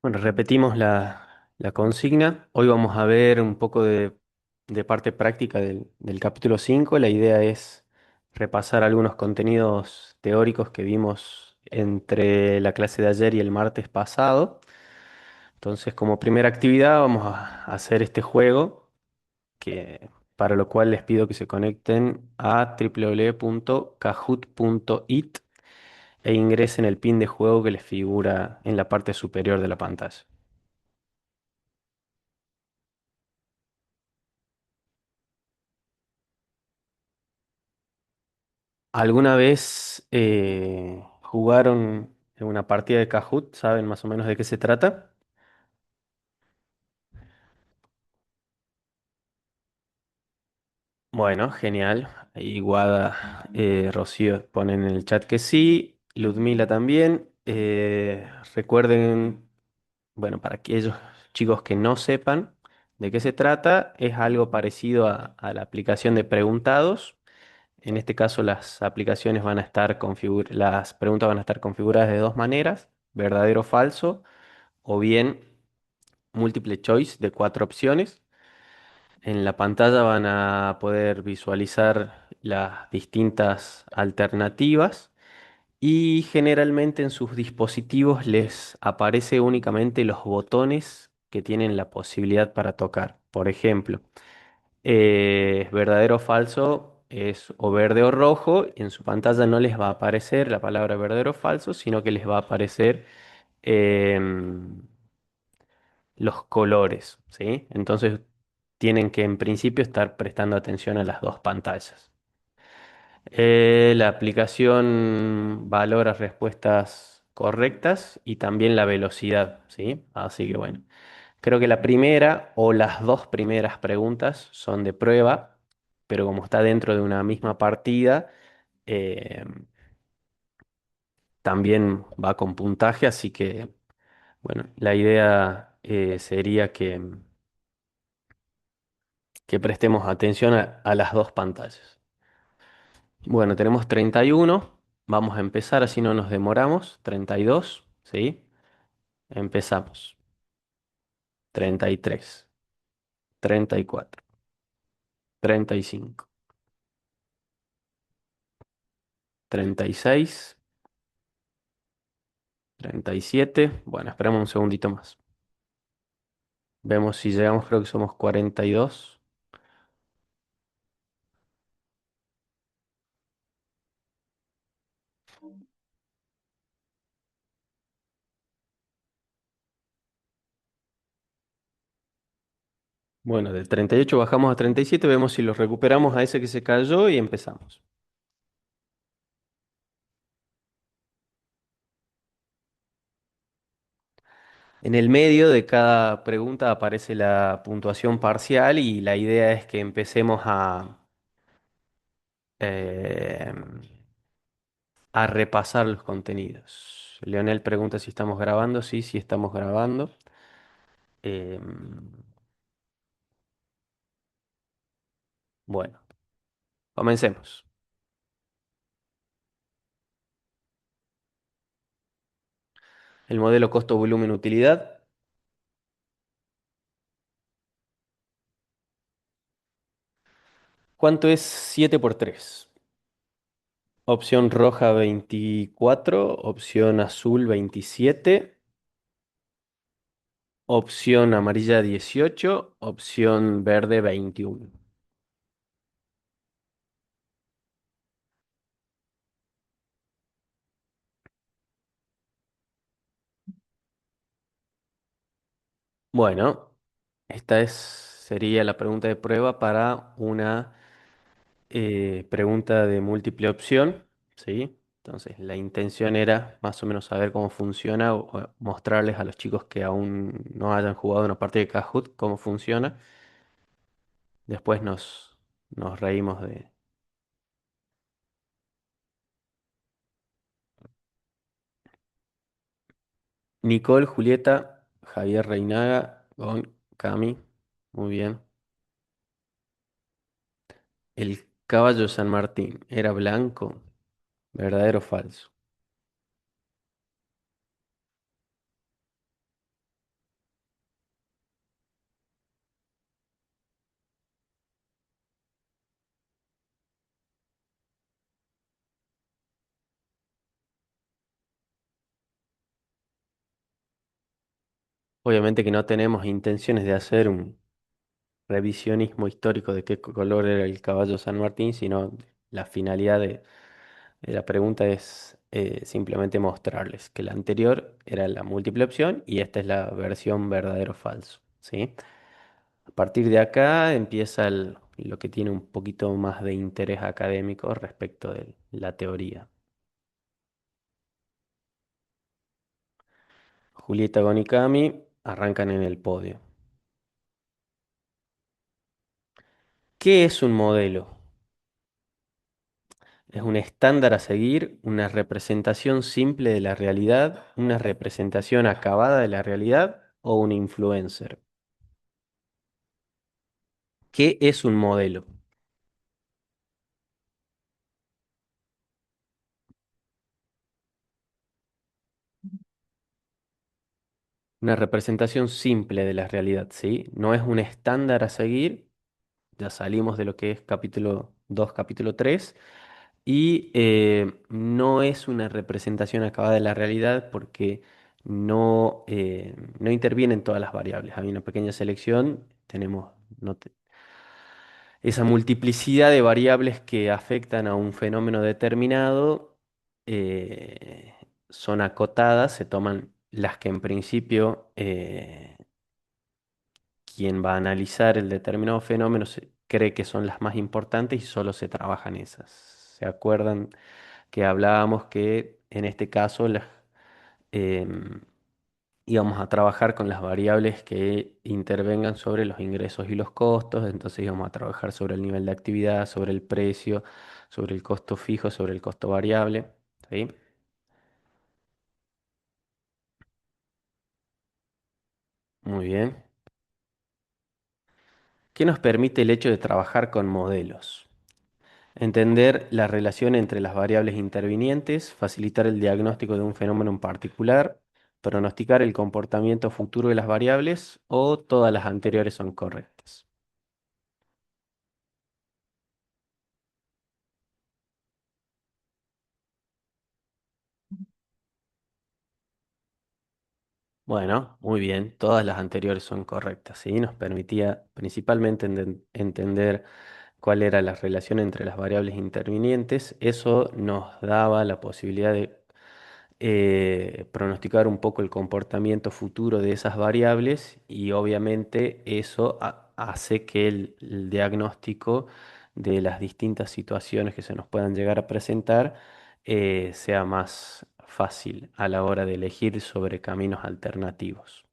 Bueno, repetimos la consigna. Hoy vamos a ver un poco de parte práctica del capítulo 5. La idea es repasar algunos contenidos teóricos que vimos entre la clase de ayer y el martes pasado. Entonces, como primera actividad, vamos a hacer este juego, para lo cual les pido que se conecten a www.kahoot.it e ingresen el pin de juego que les figura en la parte superior de la pantalla. ¿Alguna vez jugaron en una partida de Kahoot? ¿Saben más o menos de qué se trata? Bueno, genial. Ahí Guada, Rocío ponen en el chat que sí, Ludmila también. Recuerden, bueno, para aquellos chicos que no sepan de qué se trata, es algo parecido a la aplicación de preguntados. En este caso, las preguntas van a estar configuradas de dos maneras, verdadero o falso, o bien múltiple choice de cuatro opciones. En la pantalla van a poder visualizar las distintas alternativas y generalmente en sus dispositivos les aparece únicamente los botones que tienen la posibilidad para tocar. Por ejemplo, verdadero o falso es o verde o rojo. Y en su pantalla no les va a aparecer la palabra verdadero o falso, sino que les va a aparecer em, los colores, ¿sí? Entonces tienen que en principio estar prestando atención a las dos pantallas. La aplicación valora respuestas correctas y también la velocidad, ¿sí? Así que bueno, creo que la primera o las dos primeras preguntas son de prueba, pero como está dentro de una misma partida, eh, también va con puntaje, así que bueno, la idea sería que prestemos atención a las dos pantallas. Bueno, tenemos 31. Vamos a empezar, así no nos demoramos. 32, ¿sí? Empezamos. 33, 34, 35, 36, 37. Bueno, esperamos un segundito más. Vemos si llegamos, creo que somos 42. Bueno, del 38 bajamos a 37, vemos si los recuperamos a ese que se cayó y empezamos. En el medio de cada pregunta aparece la puntuación parcial y la idea es que empecemos eh, a repasar los contenidos. Leonel pregunta si estamos grabando. Sí, sí estamos grabando. Em, bueno, comencemos. El modelo costo-volumen-utilidad. ¿Cuánto es 7 por 3? Opción roja 24, opción azul 27, opción amarilla 18, opción verde 21. Bueno, sería la pregunta de prueba para una pregunta de múltiple opción, ¿sí? Entonces, la intención era más o menos saber cómo funciona o mostrarles a los chicos que aún no hayan jugado una partida de Kahoot cómo funciona. Después nos reímos de Nicole, Julieta, Javier Reinaga, Gon, Cami. Muy bien. El caballo San Martín era blanco, ¿verdadero o falso? Obviamente que no tenemos intenciones de hacer un revisionismo histórico de qué color era el caballo San Martín, sino la finalidad de la pregunta es simplemente mostrarles que la anterior era la múltiple opción y esta es la versión verdadero o falso, ¿sí? A partir de acá empieza lo que tiene un poquito más de interés académico respecto de la teoría. Julieta Gonicami arrancan en el podio. ¿Qué es un modelo? Es un estándar a seguir, una representación simple de la realidad, una representación acabada de la realidad o un influencer. ¿Qué es un modelo? Una representación simple de la realidad, ¿sí? No es un estándar a seguir, ya salimos de lo que es capítulo 2, capítulo 3, y no es una representación acabada de la realidad porque no intervienen todas las variables. Hay una pequeña selección, tenemos no te- esa multiplicidad de variables que afectan a un fenómeno determinado, eh, son acotadas, se toman las que en principio quien va a analizar el determinado fenómeno cree que son las más importantes y solo se trabajan esas. ¿Se acuerdan que hablábamos que en este caso em, íbamos a trabajar con las variables que intervengan sobre los ingresos y los costos? Entonces íbamos a trabajar sobre el nivel de actividad, sobre el precio, sobre el costo fijo, sobre el costo variable. ¿Sí? Muy bien. ¿Qué nos permite el hecho de trabajar con modelos? Entender la relación entre las variables intervinientes, facilitar el diagnóstico de un fenómeno en particular, pronosticar el comportamiento futuro de las variables o todas las anteriores son correctas. Bueno, muy bien, todas las anteriores son correctas, ¿sí? Nos permitía principalmente entender cuál era la relación entre las variables intervinientes. Eso nos daba la posibilidad de pronosticar un poco el comportamiento futuro de esas variables y obviamente eso hace que el diagnóstico de las distintas situaciones que se nos puedan llegar a presentar sea más fácil a la hora de elegir sobre caminos alternativos.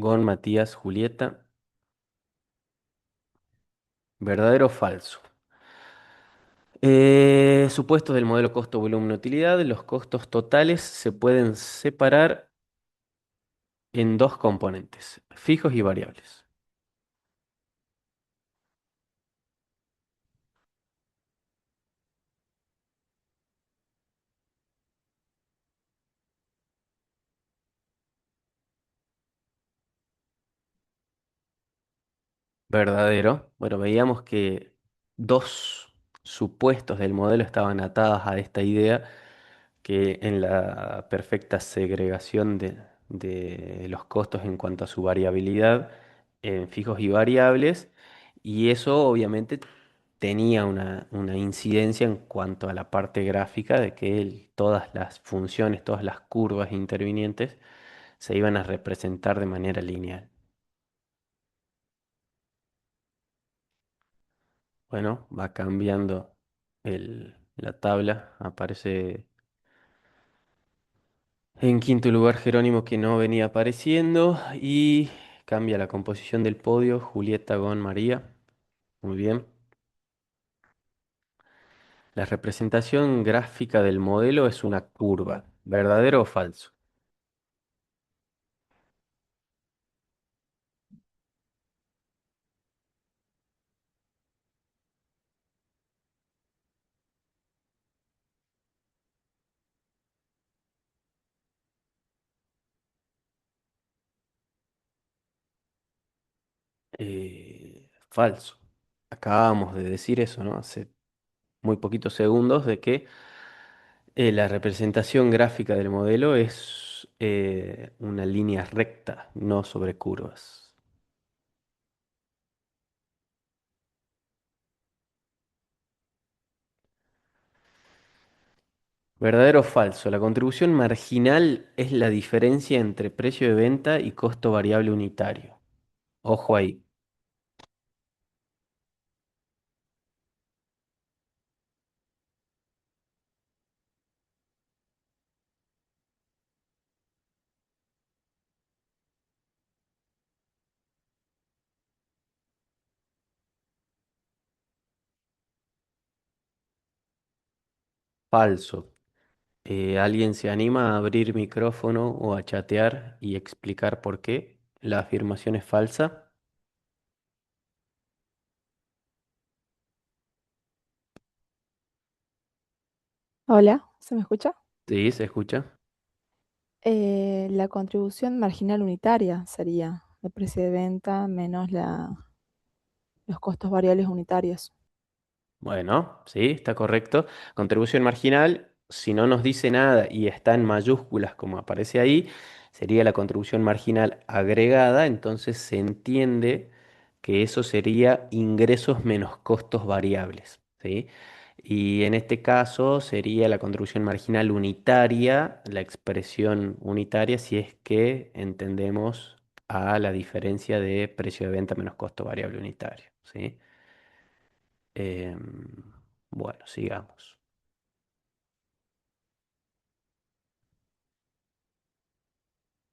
Gon, Matías, Julieta, ¿verdadero o falso? Supuestos del modelo costo-volumen-utilidad, los costos totales se pueden separar en dos componentes, fijos y variables. Verdadero. Bueno, veíamos que dos supuestos del modelo estaban atadas a esta idea que en la perfecta segregación de los costos en cuanto a su variabilidad en fijos y variables, y eso obviamente tenía una incidencia en cuanto a la parte gráfica de que todas las funciones, todas las curvas intervinientes se iban a representar de manera lineal. Bueno, va cambiando la tabla. Aparece en quinto lugar Jerónimo que no venía apareciendo y cambia la composición del podio. Julieta con María. Muy bien. La representación gráfica del modelo es una curva. ¿Verdadero o falso? Falso. Acabamos de decir eso, ¿no? Hace muy poquitos segundos de que la representación gráfica del modelo es tenemos una línea recta, no sobre curvas. ¿Verdadero o falso? La contribución marginal es la diferencia entre precio de venta y costo variable unitario. Ojo ahí. Falso. ¿Alguien se anima a abrir micrófono o a chatear y explicar por qué la afirmación es falsa? Hola, ¿se me escucha? Sí, se escucha. La contribución marginal unitaria sería el precio de venta menos los costos variables unitarios. Bueno, sí, está correcto. Contribución marginal, si no nos dice nada y está en mayúsculas como aparece ahí, sería la contribución marginal agregada, entonces se entiende que eso sería ingresos menos costos variables, ¿sí? Y en este caso sería la contribución marginal unitaria, la expresión unitaria, si es que entendemos a la diferencia de precio de venta menos costo variable unitario, ¿sí? Bueno, sigamos.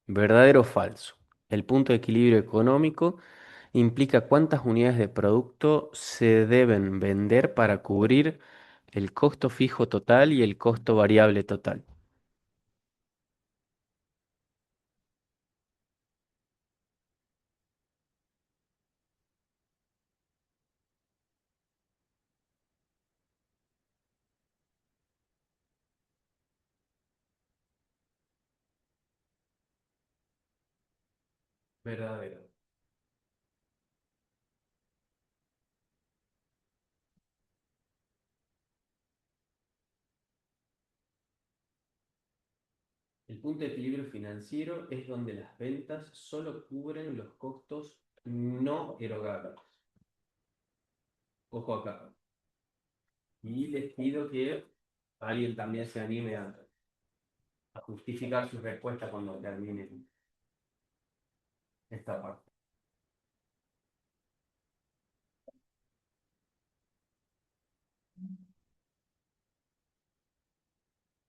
¿Verdadero o falso? El punto de equilibrio económico implica cuántas unidades de producto se deben vender para cubrir el costo fijo total y el costo variable total. Verdadero. El punto de equilibrio financiero es donde las ventas solo cubren los costos no erogados. Ojo acá. Y les pido que alguien también se anime a justificar su respuesta cuando termine esta parte.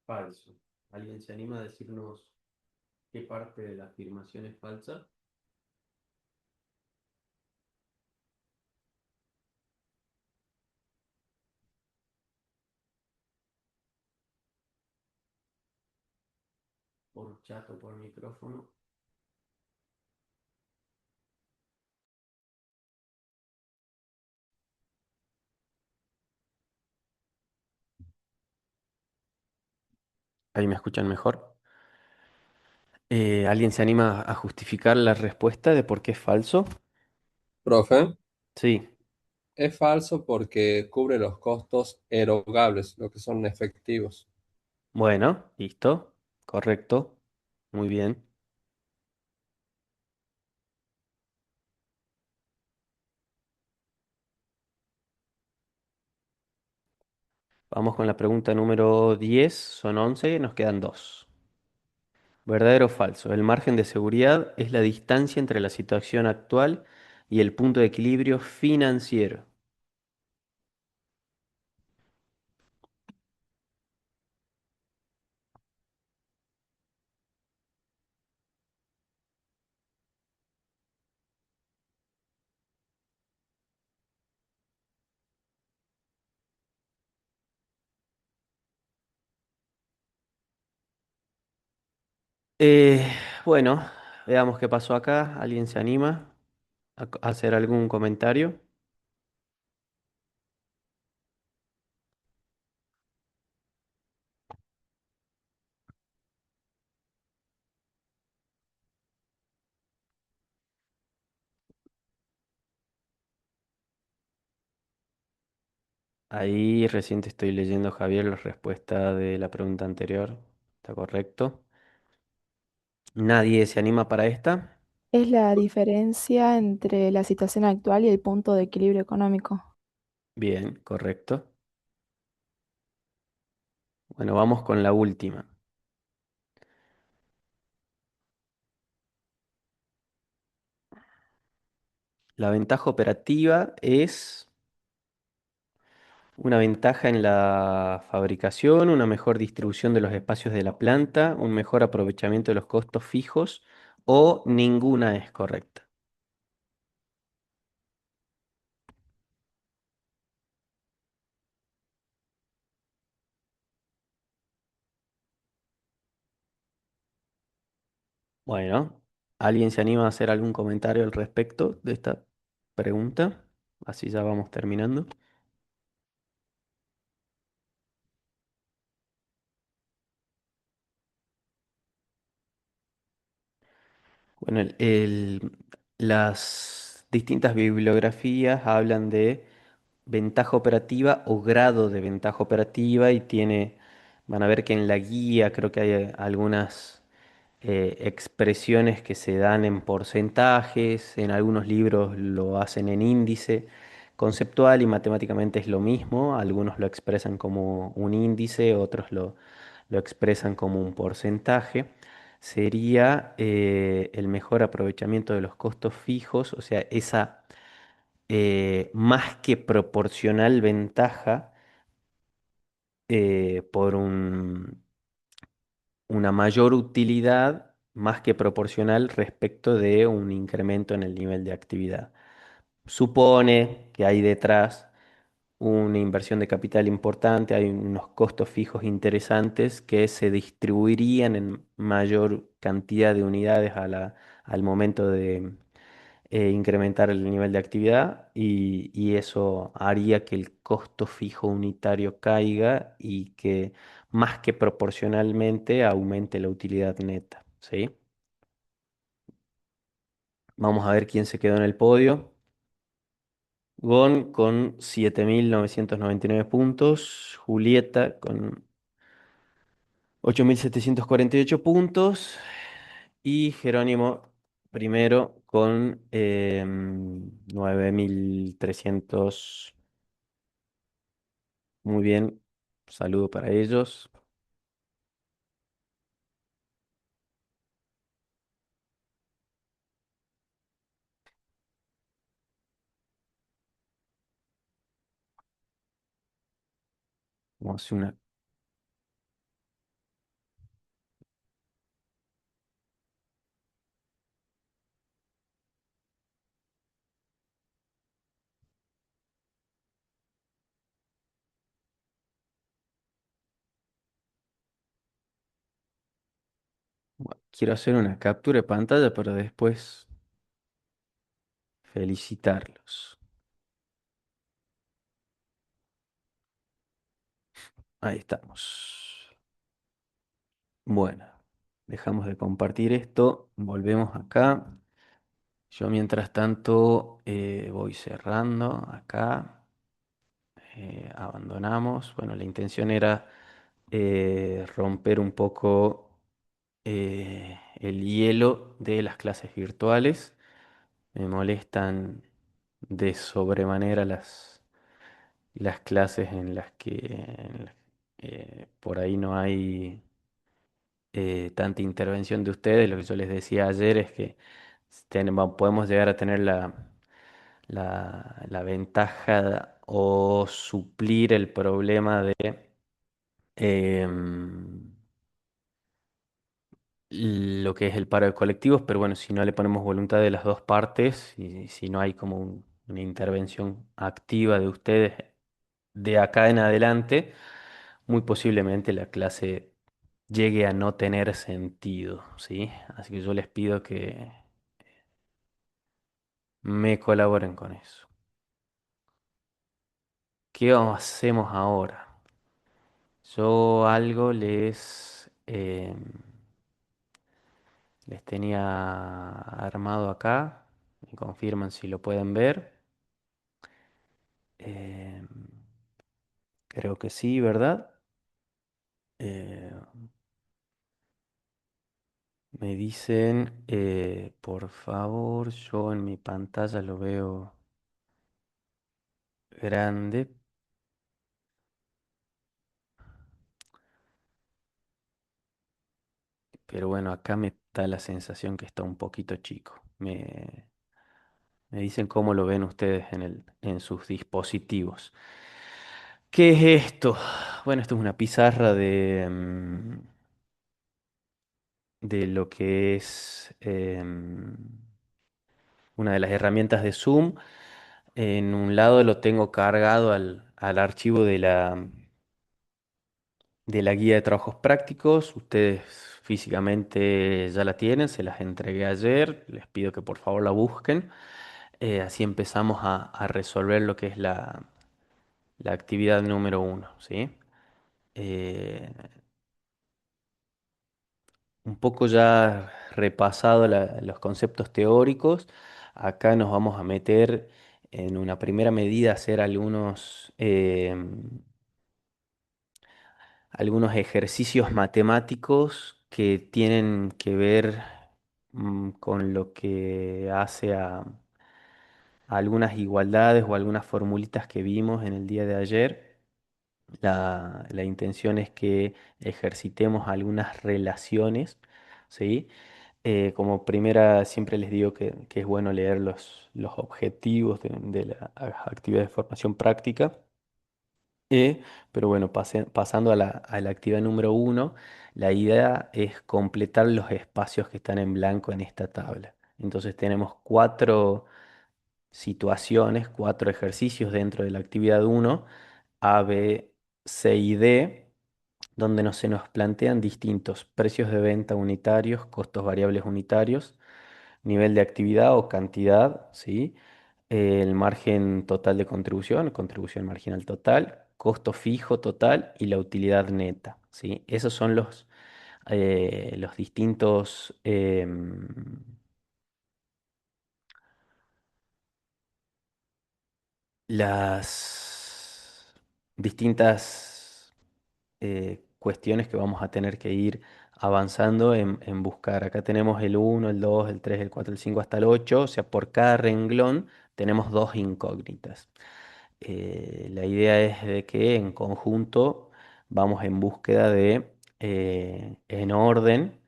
Falso. ¿Alguien se anima a decirnos qué parte de la afirmación es falsa? Por chat o por micrófono. Ahí me escuchan mejor. ¿Alguien se anima a justificar la respuesta de por qué es falso? Profe, Sí. es falso porque cubre los costos erogables, lo que son efectivos. Bueno, listo. Correcto. Muy bien. Vamos con la pregunta número 10. Son 11. Nos quedan dos. ¿Verdadero o falso? El margen de seguridad es la distancia entre la situación actual y el punto de equilibrio financiero. Eh, bueno, veamos qué pasó acá. ¿Alguien se anima a hacer algún comentario? Ahí recién te estoy leyendo, Javier, la respuesta de la pregunta anterior. ¿Está correcto? Nadie se anima para esta. Es la diferencia entre la situación actual y el punto de equilibrio económico. Bien, correcto. Bueno, vamos con la última. La ventaja operativa es una ventaja en la fabricación, una mejor distribución de los espacios de la planta, un mejor aprovechamiento de los costos fijos o ninguna es correcta. Bueno, ¿alguien se anima a hacer algún comentario al respecto de esta pregunta? Así ya vamos terminando. Bueno, las distintas bibliografías hablan de ventaja operativa o grado de ventaja operativa y van a ver que en la guía creo que hay algunas expresiones que se dan en porcentajes, en algunos libros lo hacen en índice. Conceptual y matemáticamente es lo mismo, algunos lo expresan como un índice, otros lo expresan como un porcentaje. Sería el mejor aprovechamiento de los costos fijos, o sea, esa más que proporcional ventaja por una mayor utilidad más que proporcional respecto de un incremento en el nivel de actividad. Supone que hay detrás una inversión de capital importante, hay unos costos fijos interesantes que se distribuirían en mayor cantidad de unidades al momento de incrementar el nivel de actividad y eso haría que el costo fijo unitario caiga y que más que proporcionalmente aumente la utilidad neta, ¿sí? Vamos a ver quién se quedó en el podio. Gon con 7.999 puntos, Julieta con 8.748 puntos y Jerónimo primero con 9.300. Muy bien, saludo para ellos. Vamos a hacer una... bueno, quiero hacer una captura de pantalla para después felicitarlos. Ahí estamos. Bueno, dejamos de compartir esto, volvemos acá. Yo mientras tanto voy cerrando acá. Abandonamos. Bueno, la intención era romper un poco el hielo de las clases virtuales. Me molestan de sobremanera las clases por ahí no hay tanta intervención de ustedes. Lo que yo les decía ayer es que podemos llegar a tener la ventaja o suplir el problema de em, lo que es el paro de colectivos, pero bueno, si no le ponemos voluntad de las dos partes y si no hay como una intervención activa de ustedes de acá en adelante, muy posiblemente la clase llegue a no tener sentido, ¿sí? Así que yo les pido que me colaboren con eso. ¿Qué hacemos ahora? Yo algo les tenía armado acá. Me confirman si lo pueden ver. Em, Creo que sí, ¿verdad? Eh, Me dicen, por favor, yo en mi pantalla lo veo grande, pero bueno, acá me da la sensación que está un poquito chico. Me dicen cómo lo ven ustedes en sus dispositivos. ¿Qué es esto? Bueno, esto es una pizarra de lo que es una de las herramientas de Zoom. En un lado lo tengo cargado al archivo de la guía de trabajos prácticos. Ustedes físicamente ya la tienen, se las entregué ayer. Les pido que por favor la busquen. Así empezamos a resolver lo que es la actividad número uno, ¿sí? Eh, un poco ya repasado los conceptos teóricos, acá nos vamos a meter en una primera medida a hacer algunos ejercicios matemáticos que tienen que ver con lo que hace a algunas igualdades o algunas formulitas que vimos en el día de ayer. La intención es que ejercitemos algunas relaciones, ¿sí? Como primera, siempre les digo que es bueno leer los objetivos de la actividad de formación práctica. Pero bueno, pasando a la actividad número uno, la idea es completar los espacios que están en blanco en esta tabla. Entonces tenemos cuatro situaciones, cuatro ejercicios dentro de la actividad uno: A, B, C y D, donde se nos plantean distintos precios de venta unitarios, costos variables unitarios, nivel de actividad o cantidad, ¿sí? El margen total de contribución, contribución marginal total, costo fijo total y la utilidad neta, ¿sí? Esos son los distintos, las distintas cuestiones que vamos a tener que ir avanzando en buscar. Acá tenemos el uno, el 2, el 3, el 4, el 5 hasta el 8. O sea, por cada renglón tenemos dos incógnitas. La idea es de que en conjunto vamos en búsqueda en orden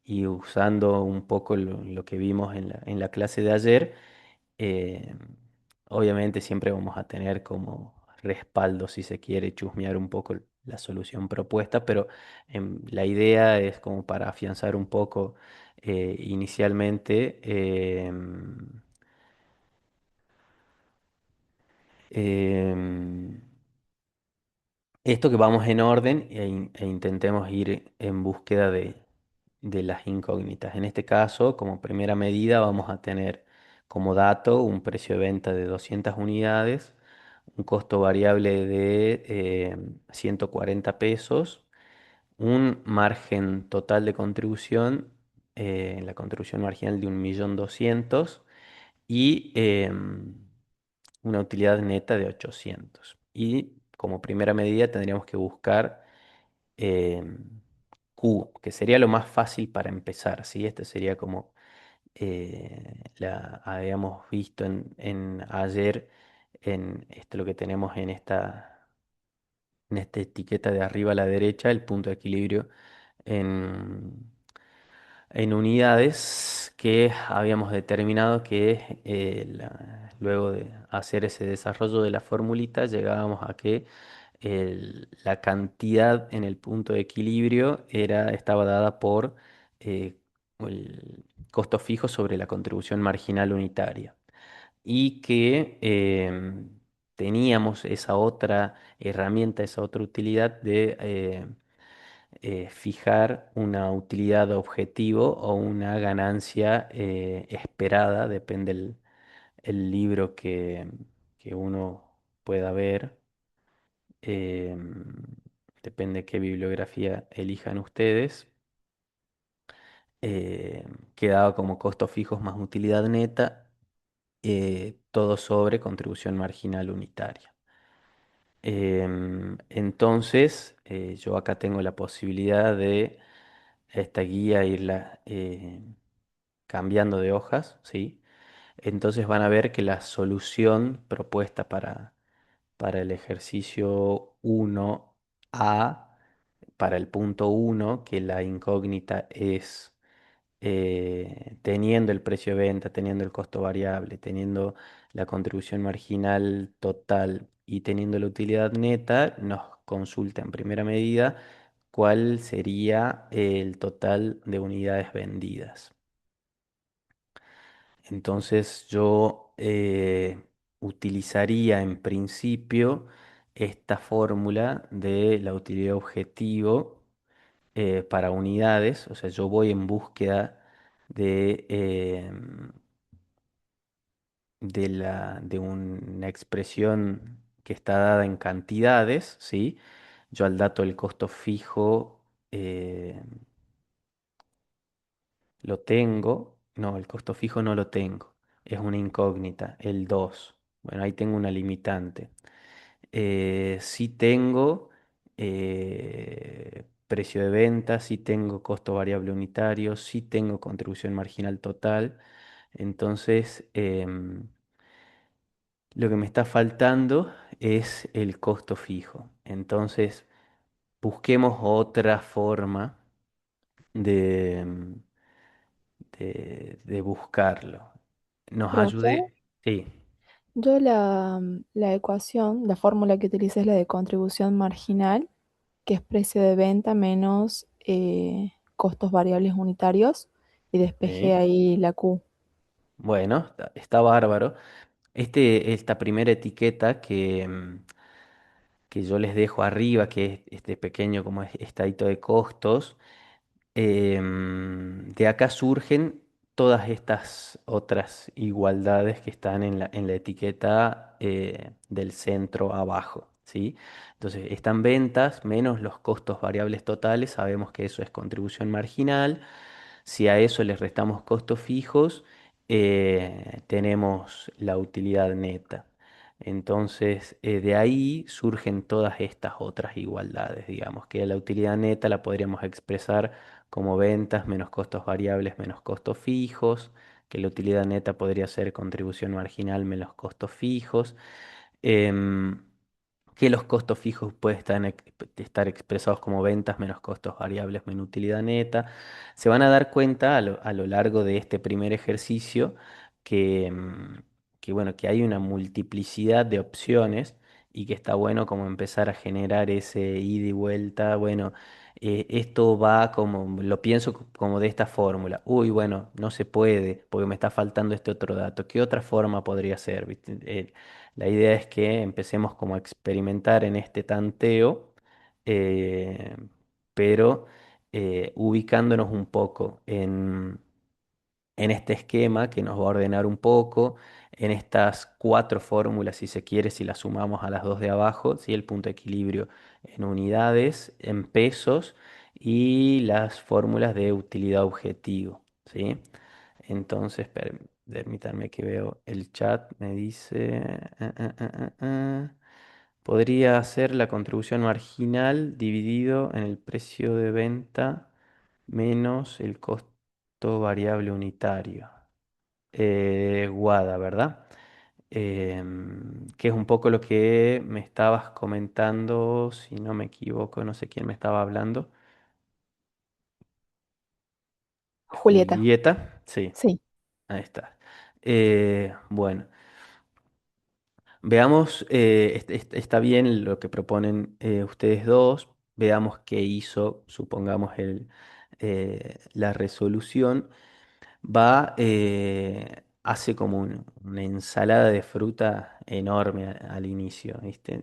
y usando un poco lo que vimos en la clase de ayer. eh, Obviamente siempre vamos a tener como respaldo, si se quiere, chusmear un poco la solución propuesta, pero la idea es como para afianzar un poco inicialmente. Em, Esto, que vamos en orden e intentemos ir en búsqueda de las incógnitas. En este caso, como primera medida, vamos a tener como dato un precio de venta de 200 unidades, un costo variable de 140 pesos, un margen total de contribución, la contribución marginal de 1.200.000 y una utilidad neta de 800. Y como primera medida tendríamos que buscar em, Q, que sería lo más fácil para empezar, ¿sí? Este sería como habíamos visto en ayer, en esto lo que tenemos en esta etiqueta de arriba a la derecha, el punto de equilibrio en, en unidades, que habíamos determinado que luego de hacer ese desarrollo de la formulita llegábamos a que la cantidad en el punto de equilibrio estaba dada por el costo fijo sobre la contribución marginal unitaria y que teníamos esa otra herramienta, esa otra utilidad de fijar una utilidad objetivo o una ganancia esperada, depende el libro que uno pueda ver, depende qué bibliografía elijan ustedes, que daba como costos fijos más utilidad neta, todo sobre contribución marginal unitaria. Entonces, yo acá tengo la posibilidad de esta guía, irla cambiando de hojas, ¿sí? Entonces van a ver que la solución propuesta para el ejercicio 1A, para el punto 1, que la incógnita es teniendo el precio de venta, teniendo el costo variable, teniendo la contribución marginal total y teniendo la utilidad neta, nos consulta en primera medida cuál sería el total de unidades vendidas. Entonces yo utilizaría en principio esta fórmula de la utilidad objetivo para unidades, o sea, yo voy en búsqueda de, de una expresión que está dada en cantidades, ¿sí? Yo al dato del costo fijo lo tengo, no, el costo fijo no lo tengo, es una incógnita, el 2. Bueno, ahí tengo una limitante. Sí tengo precio de venta, sí tengo costo variable unitario, sí tengo contribución marginal total. Entonces, lo que me está faltando es el costo fijo. Entonces, busquemos otra forma de, de buscarlo. Nos Profe, ayude. Sí, yo la ecuación, la fórmula que utilicé es la de contribución marginal, que es precio de venta menos costos variables unitarios, y despejé sí. ahí la Q. Bueno, está bárbaro. Esta primera etiqueta que yo les dejo arriba, que es este pequeño como estadito de costos, de acá surgen todas estas otras igualdades que están en la etiqueta del centro abajo, ¿sí? Entonces, están ventas menos los costos variables totales, sabemos que eso es contribución marginal. Si a eso le restamos costos fijos, tenemos la utilidad neta. Entonces, de ahí surgen todas estas otras igualdades, digamos, que la utilidad neta la podríamos expresar como ventas menos costos variables menos costos fijos, que la utilidad neta podría ser contribución marginal menos costos fijos. em, que los costos fijos pueden estar expresados como ventas menos costos variables menos utilidad neta. Se van a dar cuenta a lo largo de este primer ejercicio que, bueno, que hay una multiplicidad de opciones y que está bueno como empezar a generar ese ida y vuelta. Bueno, esto va como, lo pienso como de esta fórmula. Uy, bueno, no se puede porque me está faltando este otro dato. ¿Qué otra forma podría ser? ¿Viste? La idea es que empecemos como a experimentar en este tanteo, eh, pero ubicándonos un poco en este esquema que nos va a ordenar un poco, en estas cuatro fórmulas, si se quiere, si las sumamos a las dos de abajo, ¿sí? El punto de equilibrio en unidades, en pesos y las fórmulas de utilidad objetivo, ¿sí? Entonces, permítanme que veo el chat, me dice, podría ser la contribución marginal dividido en el precio de venta menos el costo variable unitario. Guada, ¿verdad? Que es un poco lo que me estabas comentando, si no me equivoco, no sé quién me estaba hablando. Julieta, Julieta, sí, sí. ahí está. Bueno, veamos, está bien lo que proponen ustedes dos, veamos qué hizo, supongamos, la resolución. Hace como una ensalada de fruta enorme al inicio, ¿viste?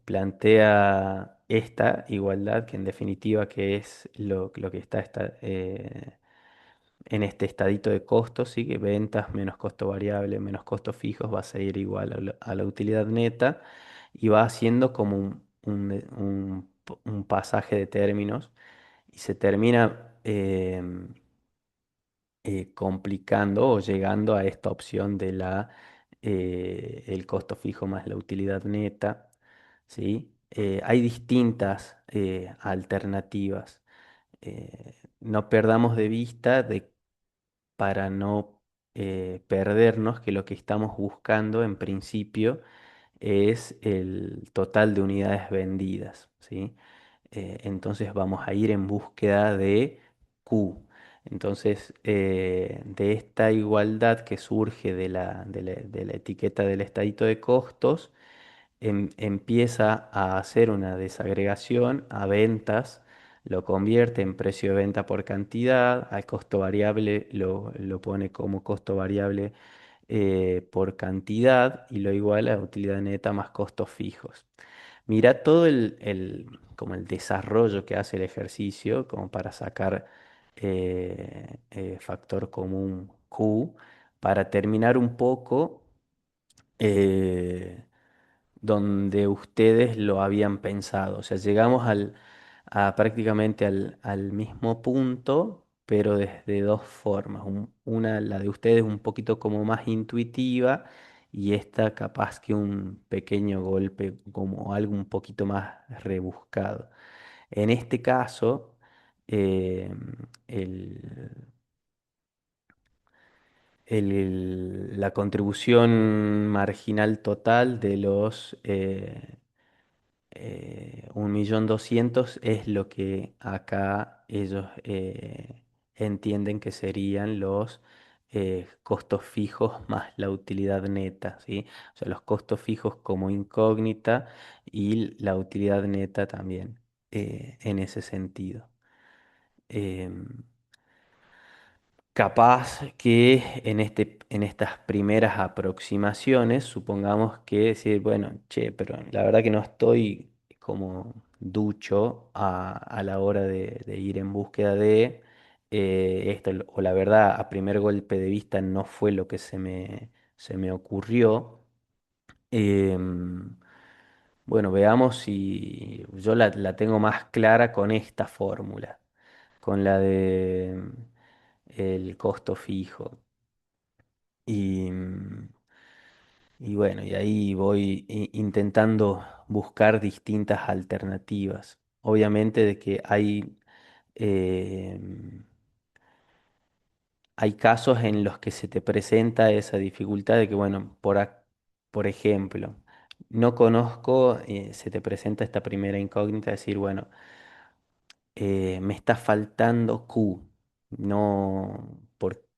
Plantea esta igualdad, que en definitiva que es lo que está en este estadito de costos, ¿sí? Que ventas menos costo variable menos costos fijos va a ser igual a la utilidad neta y va haciendo como un pasaje de términos y se termina complicando o llegando a esta opción de el costo fijo más la utilidad neta, ¿sí? Hay distintas alternativas. no perdamos de vista para no perdernos que lo que estamos buscando en principio es el total de unidades vendidas, ¿sí? Entonces vamos a ir en búsqueda de Q. Entonces, de esta igualdad que surge de la etiqueta del estadito de costos, empieza a hacer una desagregación a ventas, lo convierte en precio de venta por cantidad, al costo variable lo pone como costo variable por cantidad y lo iguala a utilidad neta más costos fijos. Mira todo como el desarrollo que hace el ejercicio, como para sacar factor común Q, para terminar un poco eh, donde ustedes lo habían pensado. O sea, llegamos prácticamente al mismo punto, pero desde dos formas. Una, la de ustedes, un poquito como más intuitiva y esta capaz que un pequeño golpe, como algo un poquito más rebuscado. En este caso, eh, el- la contribución marginal total de los 1.200.000 es lo que acá ellos entienden que serían los costos fijos más la utilidad neta, ¿sí? O sea, los costos fijos como incógnita y la utilidad neta también en ese sentido. Em, Capaz que en estas primeras aproximaciones, supongamos que decir, bueno, che, pero la verdad que no estoy como ducho a la hora de ir en búsqueda de esto, o la verdad, a primer golpe de vista no fue lo que se me ocurrió. Em, bueno, veamos si yo la tengo más clara con esta fórmula, con la de el costo fijo. Y, y bueno, y ahí voy intentando buscar distintas alternativas. Obviamente de que eh, hay casos en los que se te presenta esa dificultad de que, bueno, por ejemplo, no conozco, se te presenta esta primera incógnita, decir, bueno, me está faltando Q. No,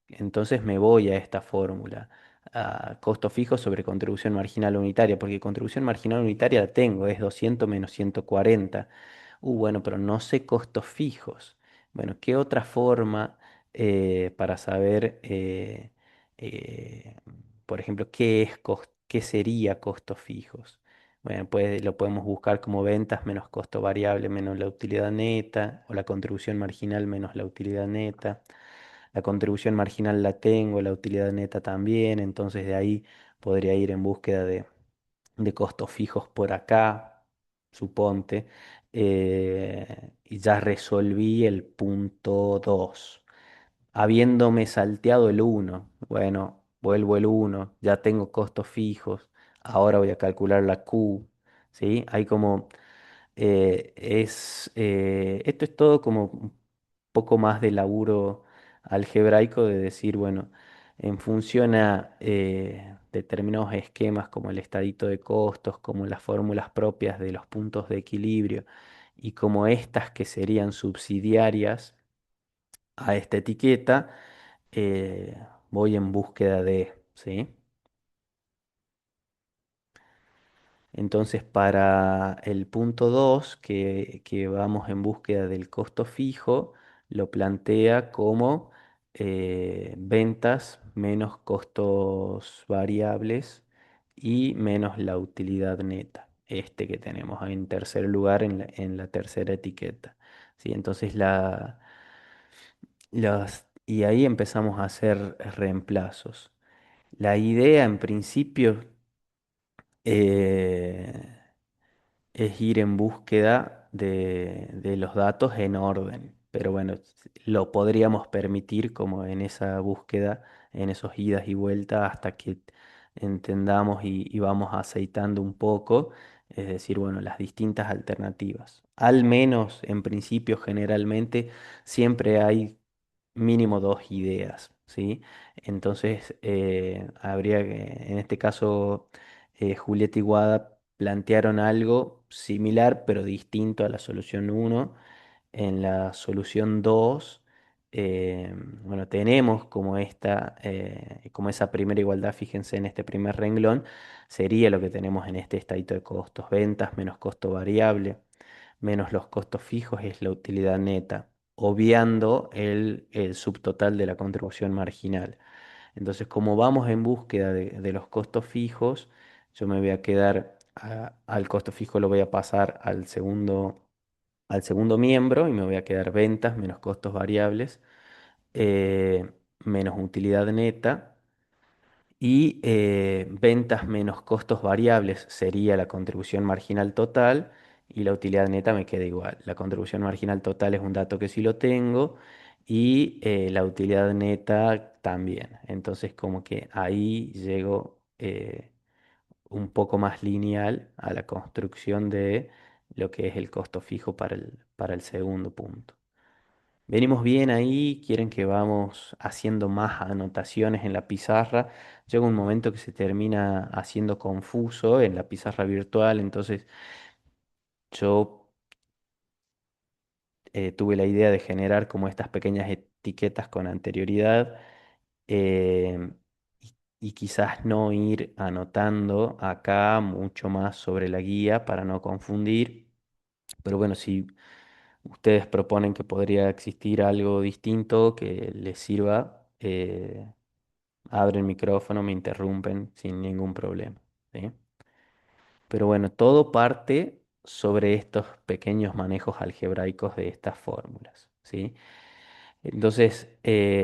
entonces me voy a esta fórmula, a costo fijo sobre contribución marginal unitaria, porque contribución marginal unitaria la tengo, es 200 menos 140. Bueno, pero no sé costos fijos. Bueno, ¿qué otra forma para saber, eh, por ejemplo, qué sería costos fijos? Bueno, pues lo podemos buscar como ventas menos costo variable menos la utilidad neta, o la contribución marginal menos la utilidad neta. La contribución marginal la tengo, la utilidad neta también, entonces de ahí podría ir en búsqueda de costos fijos por acá, suponte, y ya resolví el punto 2 habiéndome salteado el uno. Bueno, vuelvo el uno, ya tengo costos fijos, ahora voy a calcular la Q, ¿sí? Hay como, esto es todo como un poco más de laburo algebraico de decir, bueno, en función a determinados esquemas como el estadito de costos, como las fórmulas propias de los puntos de equilibrio y como estas que serían subsidiarias a esta etiqueta, eh, voy en búsqueda de, ¿sí? Entonces, para el punto 2 que vamos en búsqueda del costo fijo, lo plantea como ventas menos costos variables y menos la utilidad neta, este que tenemos en tercer lugar en la tercera etiqueta, ¿sí? Entonces, y ahí empezamos a hacer reemplazos. La idea en principio eh, es ir en búsqueda de los datos en orden, pero bueno, lo podríamos permitir como en esa búsqueda, en esos idas y vueltas hasta que entendamos y vamos aceitando un poco, es decir, bueno, las distintas alternativas. al menos en principio, generalmente, siempre hay mínimo dos ideas, ¿sí? Entonces, habría que, en este caso, Julieta y Guada plantearon algo similar, pero distinto a la solución uno. En la solución 2 bueno, tenemos como como esa primera igualdad, fíjense en este primer renglón, sería lo que tenemos en este estadito de costos, ventas menos costo variable menos los costos fijos es la utilidad neta, obviando el subtotal de la contribución marginal. Entonces, como vamos en búsqueda de los costos fijos, yo me voy a quedar al costo fijo, lo voy a pasar al segundo miembro y me voy a quedar ventas menos costos variables, menos utilidad neta. Y ventas menos costos variables sería la contribución marginal total y la utilidad neta me queda igual. La contribución marginal total es un dato que sí lo tengo y la utilidad neta también. Entonces como que ahí llego un poco más lineal a la construcción de lo que es el costo fijo para el segundo punto. Venimos bien ahí, quieren que vamos haciendo más anotaciones en la pizarra. Llega un momento que se termina haciendo confuso en la pizarra virtual, entonces yo tuve la idea de generar como estas pequeñas etiquetas con anterioridad em, y quizás no ir anotando acá mucho más sobre la guía para no confundir. Pero bueno, si ustedes proponen que podría existir algo distinto que les sirva, abren el micrófono, me interrumpen sin ningún problema, ¿sí? Pero bueno, todo parte sobre estos pequeños manejos algebraicos de estas fórmulas, ¿sí? Entonces,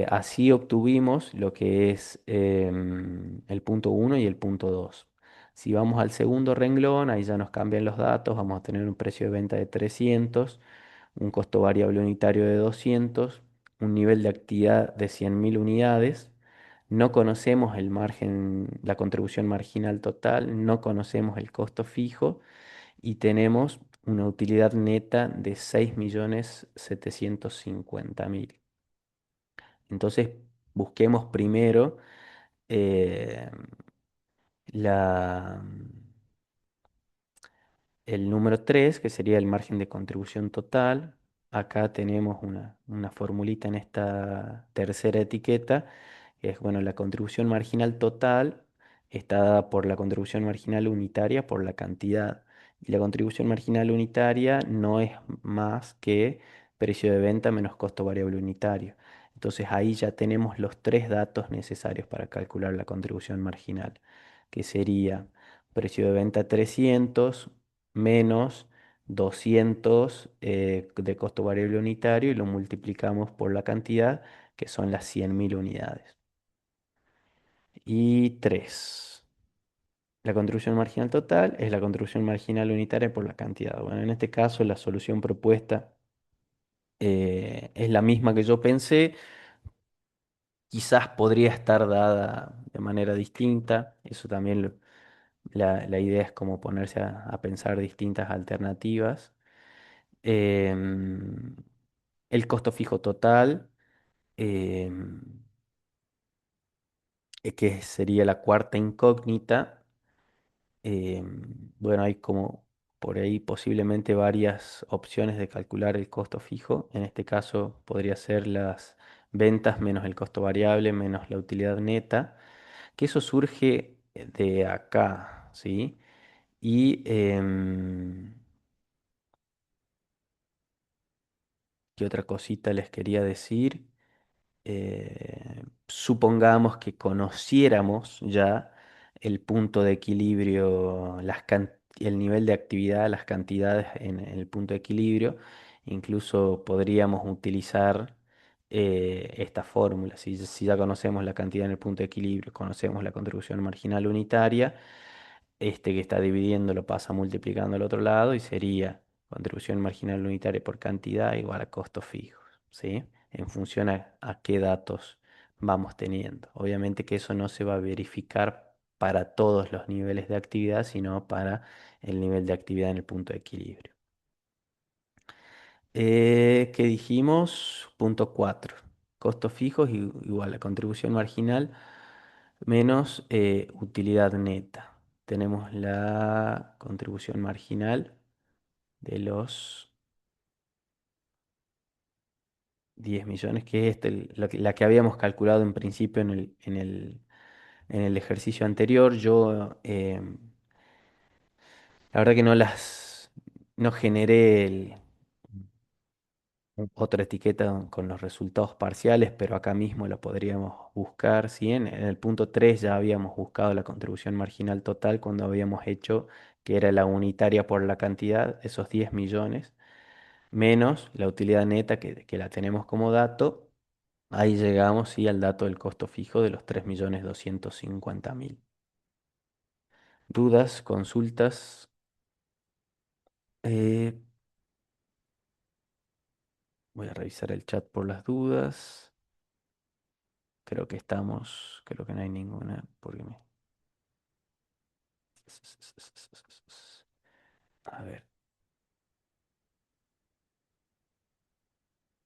así obtuvimos lo que es el punto uno y el punto 2. Si vamos al segundo renglón, ahí ya nos cambian los datos, vamos a tener un precio de venta de 300, un costo variable unitario de 200, un nivel de actividad de 100.000 unidades. No conocemos el margen, la contribución marginal total, no conocemos el costo fijo y tenemos una utilidad neta de 6.750.000. Entonces, busquemos primero eh, la, el número 3 que sería el margen de contribución total. Acá tenemos una formulita en esta tercera etiqueta, que es, bueno, la contribución marginal total está dada por la contribución marginal unitaria por la cantidad. Y la contribución marginal unitaria no es más que precio de venta menos costo variable unitario. Entonces ahí ya tenemos los tres datos necesarios para calcular la contribución marginal, que sería precio de venta 300 menos 200 de costo variable unitario y lo multiplicamos por la cantidad, que son las 100.000 unidades. Y 3. La contribución marginal total es la contribución marginal unitaria por la cantidad. Bueno, en este caso la solución propuesta es la misma que yo pensé. Quizás podría estar dada de manera distinta. Eso también la idea es como ponerse a pensar distintas alternativas. Em, el costo fijo total, em, que sería la cuarta incógnita. Bueno, hay como por ahí posiblemente varias opciones de calcular el costo fijo. En este caso podría ser las ventas menos el costo variable menos la utilidad neta, que eso surge de acá, ¿sí? Y qué otra cosita les quería decir. Supongamos que conociéramos ya el punto de equilibrio, el nivel de actividad, las cantidades en el punto de equilibrio, incluso podríamos utilizar esta fórmula. Si ya conocemos la cantidad en el punto de equilibrio, conocemos la contribución marginal unitaria, este que está dividiendo lo pasa multiplicando al otro lado y sería contribución marginal unitaria por cantidad igual a costos fijos, ¿sí? En función a qué datos vamos teniendo. Obviamente que eso no se va a verificar para todos los niveles de actividad, sino para el nivel de actividad en el punto de equilibrio. ¿Qué dijimos? Punto 4. Costos fijos igual a contribución marginal menos utilidad neta. Tenemos la contribución marginal de los 10 millones, que es la que habíamos calculado en principio en el ejercicio anterior. Yo, la verdad que no generé otra etiqueta con los resultados parciales, pero acá mismo la podríamos buscar. ¿Sí? En el punto 3 ya habíamos buscado la contribución marginal total cuando habíamos hecho que era la unitaria por la cantidad, esos 10 millones, menos la utilidad neta que la tenemos como dato. Ahí llegamos, sí, al dato del costo fijo de los 3.250.000. ¿Dudas, consultas? Eh, Voy a revisar el chat por las dudas. Creo que no hay ninguna, porque A ver,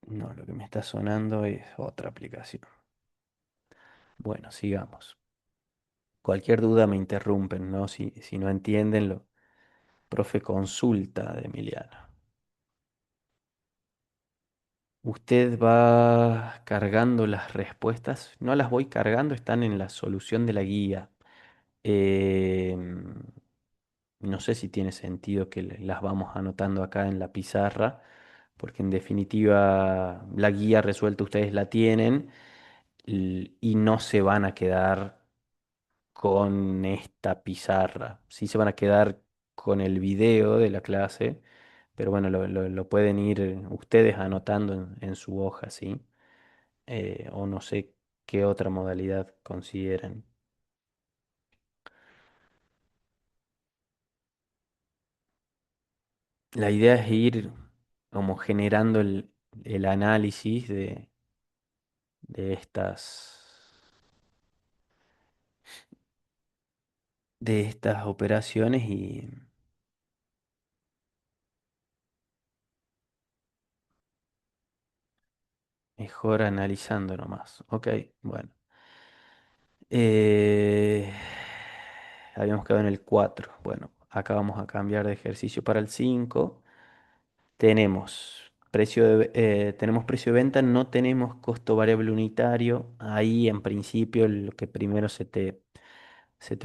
no, lo que me está sonando es otra aplicación. Bueno, sigamos. Cualquier duda me interrumpen, ¿no? Si no entienden, profe consulta de Emiliano. Usted va cargando las respuestas. No las voy cargando, están en la solución de la guía. Em, no sé si tiene sentido que las vamos anotando acá en la pizarra, porque en definitiva la guía resuelta ustedes la tienen y no se van a quedar con esta pizarra. Sí se van a quedar con el video de la clase, pero bueno, lo pueden ir ustedes anotando en su hoja, ¿sí? O no sé qué otra modalidad consideren. La idea es ir como generando el análisis de estas operaciones y mejor analizando nomás. Ok, bueno. Eh, Habíamos quedado en el 4. Bueno, acá vamos a cambiar de ejercicio para el 5. Tenemos precio de venta, no tenemos costo variable unitario. Ahí en principio lo que primero se te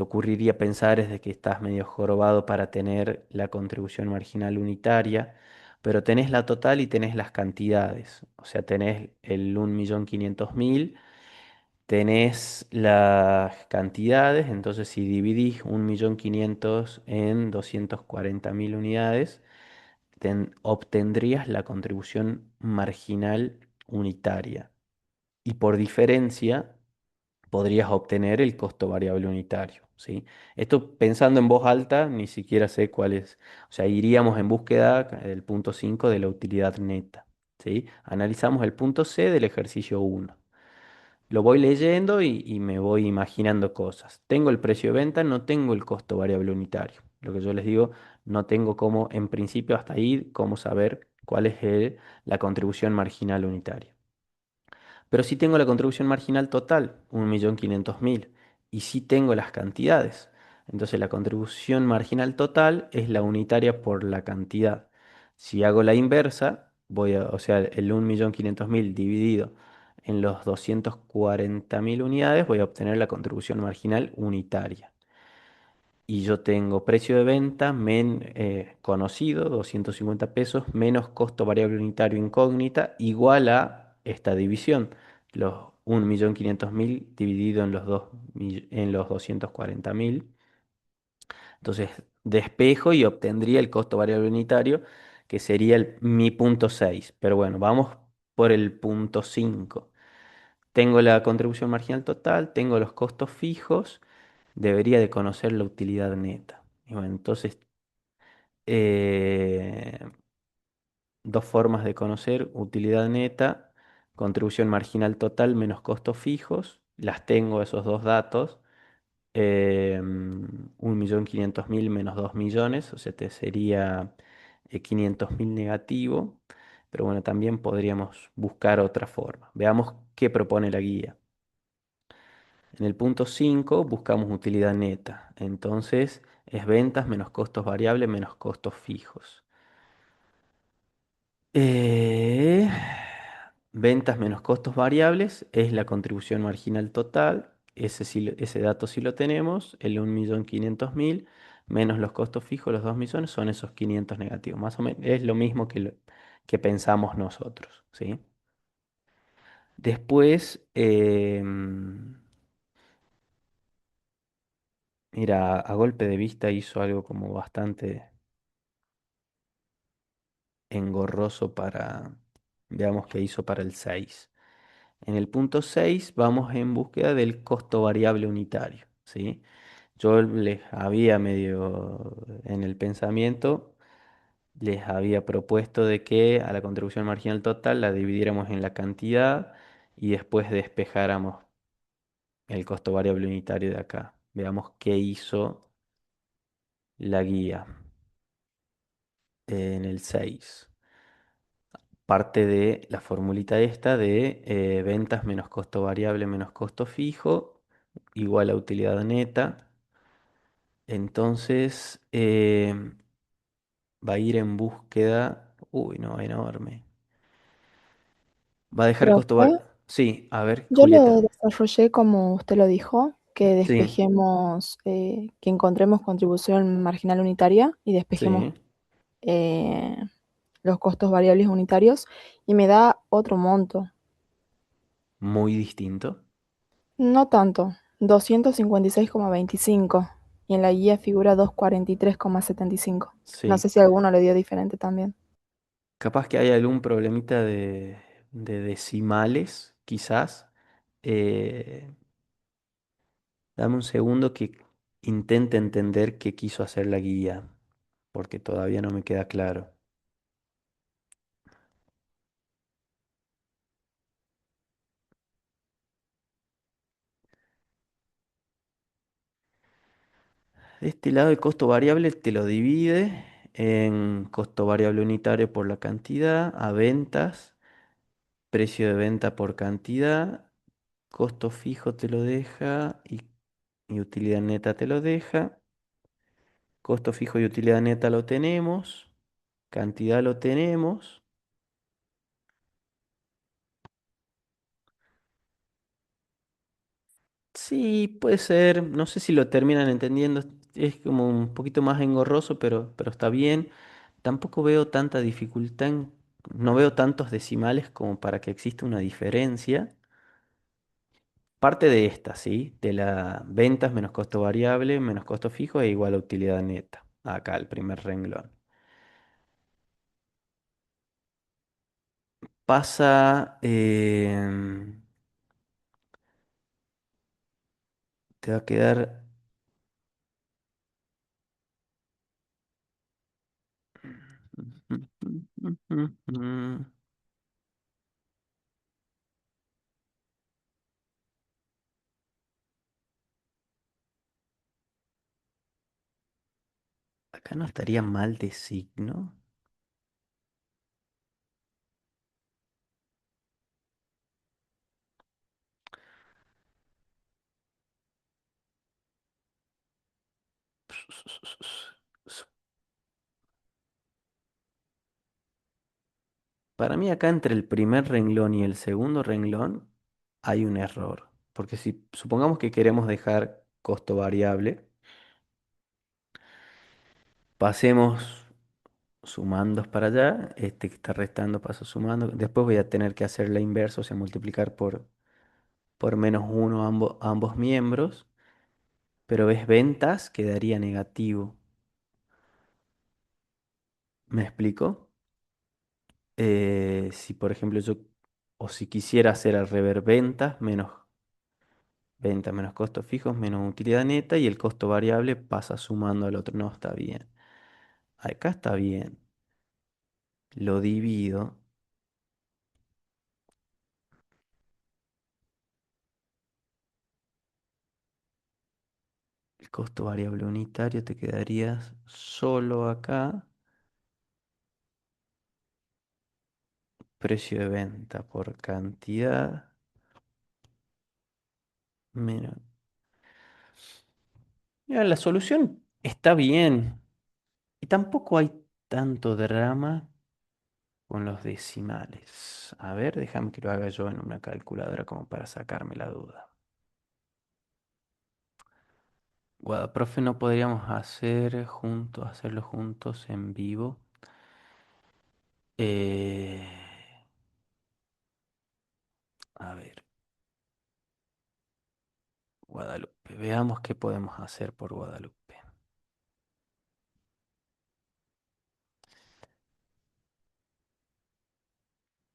ocurriría pensar es de que estás medio jorobado para tener la contribución marginal unitaria, pero tenés la total y tenés las cantidades. O sea, tenés el 1.500.000, tenés las cantidades, entonces si dividís 1.500.000 en 240.000 unidades, obtendrías la contribución marginal unitaria. Y por diferencia, podrías obtener el costo variable unitario, ¿sí? Esto pensando en voz alta, ni siquiera sé cuál es. O sea, iríamos en búsqueda del punto 5 de la utilidad neta, ¿sí? Analizamos el punto C del ejercicio 1. Lo voy leyendo y me voy imaginando cosas. Tengo el precio de venta, no tengo el costo variable unitario. Lo que yo les digo, no tengo cómo, en principio hasta ahí, cómo saber cuál es la contribución marginal unitaria. Pero sí tengo la contribución marginal total, 1.500.000, y sí tengo las cantidades. Entonces la contribución marginal total es la unitaria por la cantidad. Si hago la inversa, o sea, el 1.500.000 dividido en los 240.000 unidades, voy a obtener la contribución marginal unitaria. Y yo tengo precio de venta conocido, 250 pesos, menos costo variable unitario incógnita, igual a esta división, los 1.500.000 dividido en los 240.000. Entonces despejo y obtendría el costo variable unitario, que sería mi punto 6. Pero bueno, vamos por el punto 5. Tengo la contribución marginal total, tengo los costos fijos, debería de conocer la utilidad neta. Y bueno, entonces, eh, dos formas de conocer utilidad neta, contribución marginal total menos costos fijos, las tengo esos dos datos, 1.500.000 menos 2 millones, o sea, te sería 500.000 negativo. Pero bueno, también podríamos buscar otra forma. Veamos qué propone la guía. En el punto 5 buscamos utilidad neta. Entonces es ventas menos costos variables menos costos fijos. Eh, Ventas menos costos variables es la contribución marginal total. Ese dato sí lo tenemos. El 1.500.000 menos los costos fijos, los 2 millones, son esos 500 negativos. Más o menos es lo mismo que pensamos nosotros, ¿sí? Después, mira, a golpe de vista hizo algo como bastante engorroso para, veamos qué hizo para el 6. En el punto 6 vamos en búsqueda del costo variable unitario, ¿sí? Yo les había medio en el pensamiento, les había propuesto de que a la contribución marginal total la dividiéramos en la cantidad y después despejáramos el costo variable unitario de acá. Veamos qué hizo la guía en el 6. Parte de la formulita esta de ventas menos costo variable menos costo fijo igual a utilidad neta. Entonces va a ir en búsqueda. Uy, no, enorme. Va a dejar costo Profe, variable. Sí, a ver, yo lo Julieta. desarrollé como usted lo dijo, que Sí, despejemos, que encontremos contribución marginal unitaria y despejemos sí, eh, los costos variables unitarios y me da otro monto. muy distinto. No tanto, 256,25 y en la guía figura 243,75. No sé Sí. si alguno le dio diferente también. Capaz que hay algún problemita de decimales, quizás. Eh, Dame un segundo que intente entender qué quiso hacer la guía, porque todavía no me queda claro. De este lado el costo variable te lo divide en costo variable unitario por la cantidad, a ventas, precio de venta por cantidad, costo fijo te lo deja y utilidad neta te lo deja. Costo fijo y utilidad neta lo tenemos, cantidad lo tenemos. Sí, puede ser. No sé si lo terminan entendiendo. Es como un poquito más engorroso, pero está bien. Tampoco veo tanta dificultad no veo tantos decimales como para que exista una diferencia. Parte de esta, ¿sí? De la ventas menos costo variable menos costo fijo es igual a utilidad neta. Acá, el primer renglón. Pasa, te va a quedar. Acá no estaría mal de signo. Para mí acá entre el primer renglón y el segundo renglón hay un error. Porque si supongamos que queremos dejar costo variable, pasemos sumandos para allá, este que está restando paso sumando, después voy a tener que hacer la inversa, o sea, multiplicar por menos uno ambos miembros, pero ves ventas quedaría negativo. ¿Me explico? Si por ejemplo o si quisiera hacer al revés ventas menos costos fijos menos utilidad neta y el costo variable pasa sumando al otro. No, está bien. Acá está bien. Lo divido. El costo variable unitario te quedaría solo acá. Precio de venta por cantidad menos. Mira, la solución está bien. Y tampoco hay tanto drama con los decimales. A ver, déjame que lo haga yo en una calculadora como para sacarme la duda. Bueno, profe, no podríamos hacerlo juntos en vivo. Eh, a ver, Guadalupe, veamos qué podemos hacer por Guadalupe.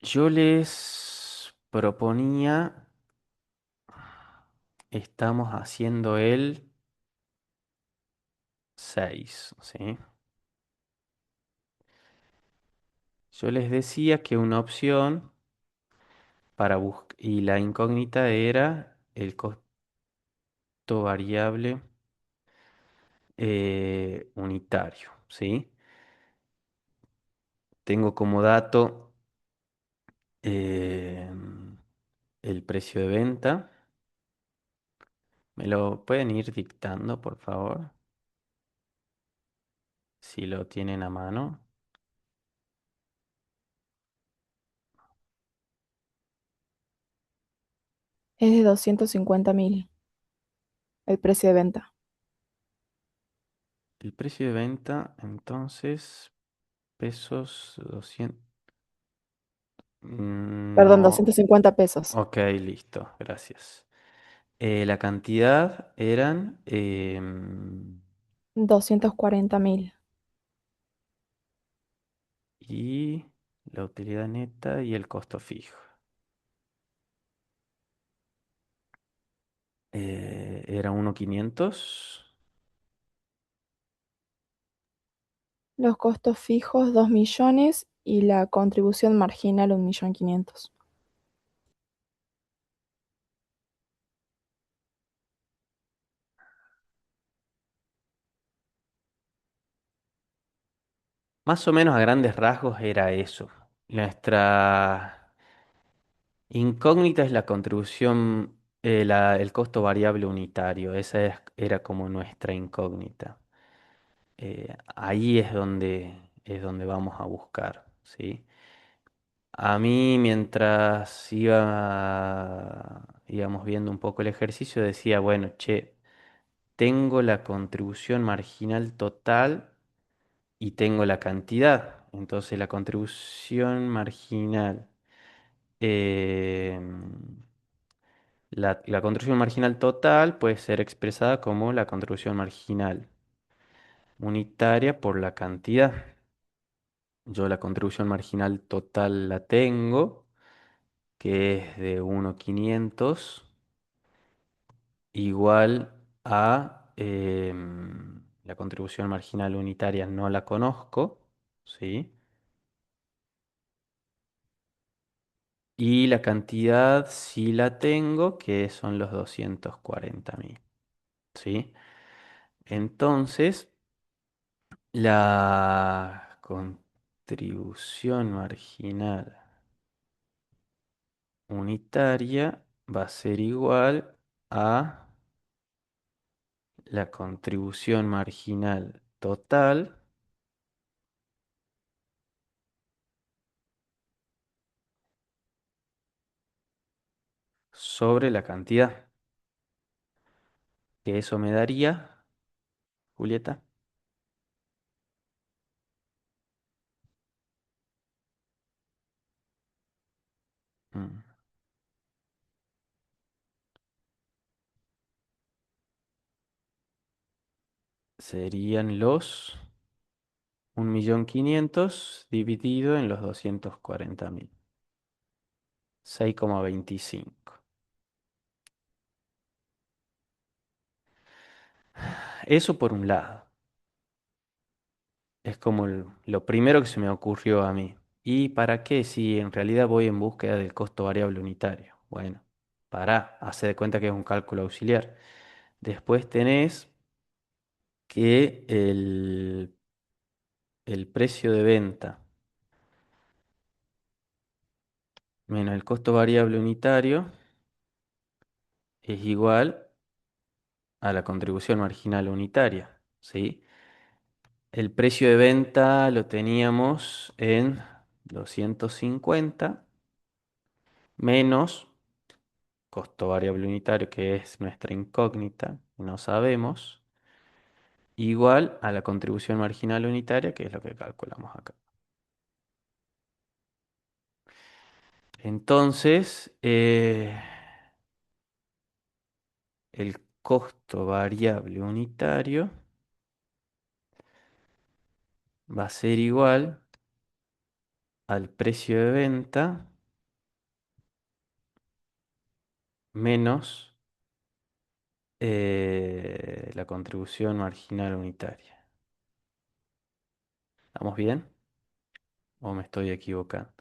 Yo les proponía, estamos haciendo el 6, ¿sí? Yo les decía que una opción para buscar, y la incógnita era el costo variable unitario, ¿sí? Tengo como dato eh, el precio de venta. ¿Me lo pueden ir dictando, por favor? Si lo tienen a mano. Es de 250.000 el precio de venta. El precio de venta, entonces, pesos 200. Perdón, No. 250 pesos. Ok, listo, gracias. La cantidad eran 240.000. y la utilidad neta y el costo fijo. Era 1.500. Los costos fijos, 2 millones y la contribución marginal, 1.500.000. Más o menos a grandes rasgos era eso. Nuestra incógnita es la contribución, el costo variable unitario. Era como nuestra incógnita. Ahí es donde vamos a buscar, ¿sí? A mí, mientras íbamos viendo un poco el ejercicio, decía, bueno, che, tengo la contribución marginal total y tengo la cantidad. Entonces, la contribución marginal, eh, la contribución marginal total puede ser expresada como la contribución marginal unitaria por la cantidad. Yo la contribución marginal total la tengo, que es de 1.500 igual a la contribución marginal unitaria no la conozco, ¿sí? Y la cantidad sí la tengo, que son los 240.000, ¿sí? Entonces, la contribución marginal unitaria va a ser igual a la contribución marginal total sobre la cantidad. Que eso me daría, Julieta, mm, serían los 1.500.000 dividido en los 240.000. 6,25. Eso por un lado. Es como lo primero que se me ocurrió a mí. ¿Y para qué si en realidad voy en búsqueda del costo variable unitario? Bueno, para hacer de cuenta que es un cálculo auxiliar. Después tenés que el precio de venta menos el costo variable unitario es igual a la contribución marginal unitaria, ¿sí? El precio de venta lo teníamos en 250 menos costo variable unitario, que es nuestra incógnita, no sabemos, igual a la contribución marginal unitaria, que es lo que calculamos acá. Entonces, el costo variable unitario va a ser igual al precio de venta menos la contribución marginal unitaria. ¿Estamos bien? ¿O me estoy equivocando?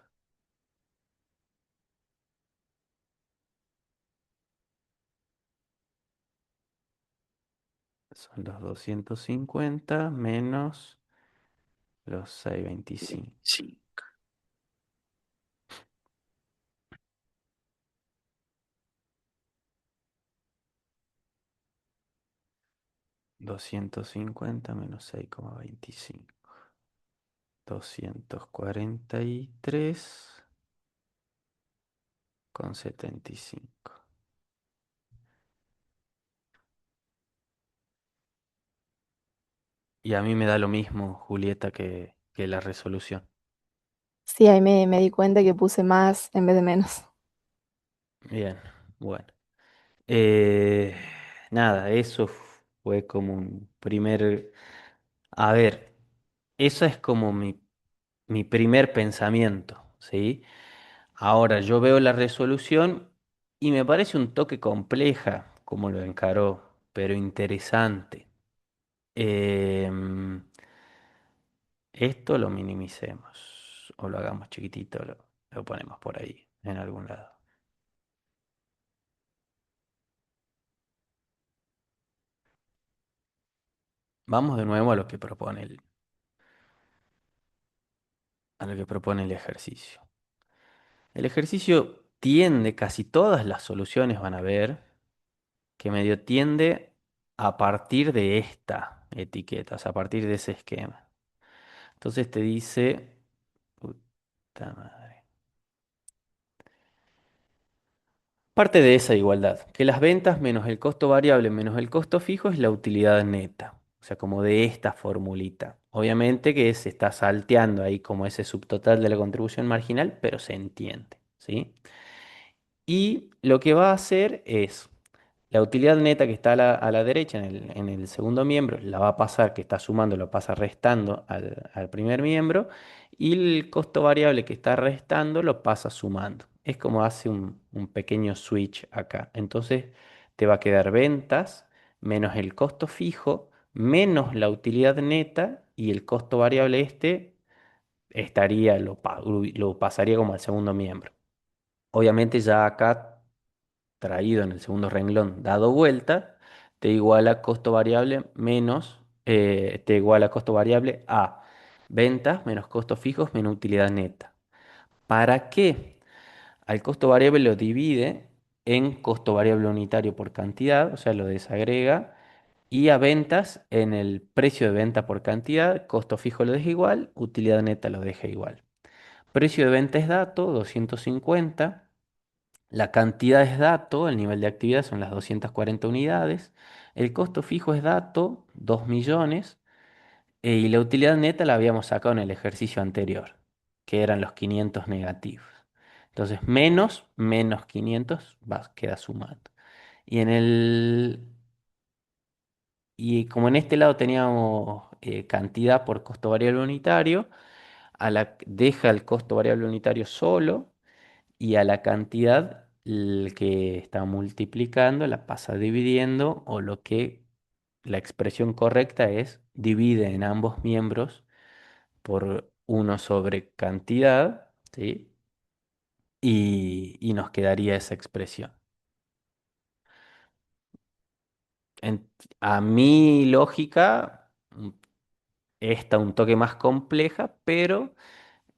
Son los 250 menos los 625. Sí. 250 menos 6,25. 243,75. Y a mí me da lo mismo, Julieta, que la resolución. Sí, ahí me di cuenta que puse más en vez de menos. Bien, bueno. Eh, nada, eso fue como un primer... A ver, eso es como mi primer pensamiento, ¿sí? Ahora yo veo la resolución y me parece un toque compleja como lo encaró, pero interesante. Em, Esto lo minimicemos o lo hagamos chiquitito, lo ponemos por ahí, en algún lado. Vamos de nuevo a lo que propone a lo que propone el ejercicio. El ejercicio tiende, casi todas las soluciones van a ver que medio tiende a partir de esta etiqueta, o sea, a partir de ese esquema. Entonces te dice, puta madre. Parte de esa igualdad, que las ventas menos el costo variable menos el costo fijo es la utilidad neta. O sea, como de esta formulita. Obviamente que se está salteando ahí como ese subtotal de la contribución marginal, pero se entiende, ¿sí? Y lo que va a hacer es la utilidad neta que está a la derecha en el segundo miembro, la va a pasar, que está sumando, lo pasa restando al primer miembro, y el costo variable que está restando lo pasa sumando. Es como hace un pequeño switch acá. Entonces te va a quedar ventas menos el costo fijo, menos la utilidad neta, y el costo variable este estaría, lo pasaría como al segundo miembro. Obviamente ya acá traído en el segundo renglón dado vuelta, te iguala costo variable menos, te iguala costo variable a ventas menos costos fijos menos utilidad neta. ¿Para qué? Al costo variable lo divide en costo variable unitario por cantidad, o sea, lo desagrega, y a ventas en el precio de venta por cantidad, costo fijo lo deja igual, utilidad neta lo deja igual. Precio de venta es dato, 250. La cantidad es dato, el nivel de actividad son las 240 unidades. El costo fijo es dato, 2 millones. Y la utilidad neta la habíamos sacado en el ejercicio anterior, que eran los 500 negativos. Entonces, menos 500 queda sumando. Y, y como en este lado teníamos cantidad por costo variable unitario, deja el costo variable unitario solo y a la cantidad que está multiplicando la pasa dividiendo, o lo que la expresión correcta es divide en ambos miembros por uno sobre cantidad, ¿sí? Y nos quedaría esa expresión. En- a mi lógica, esta un toque más compleja, pero...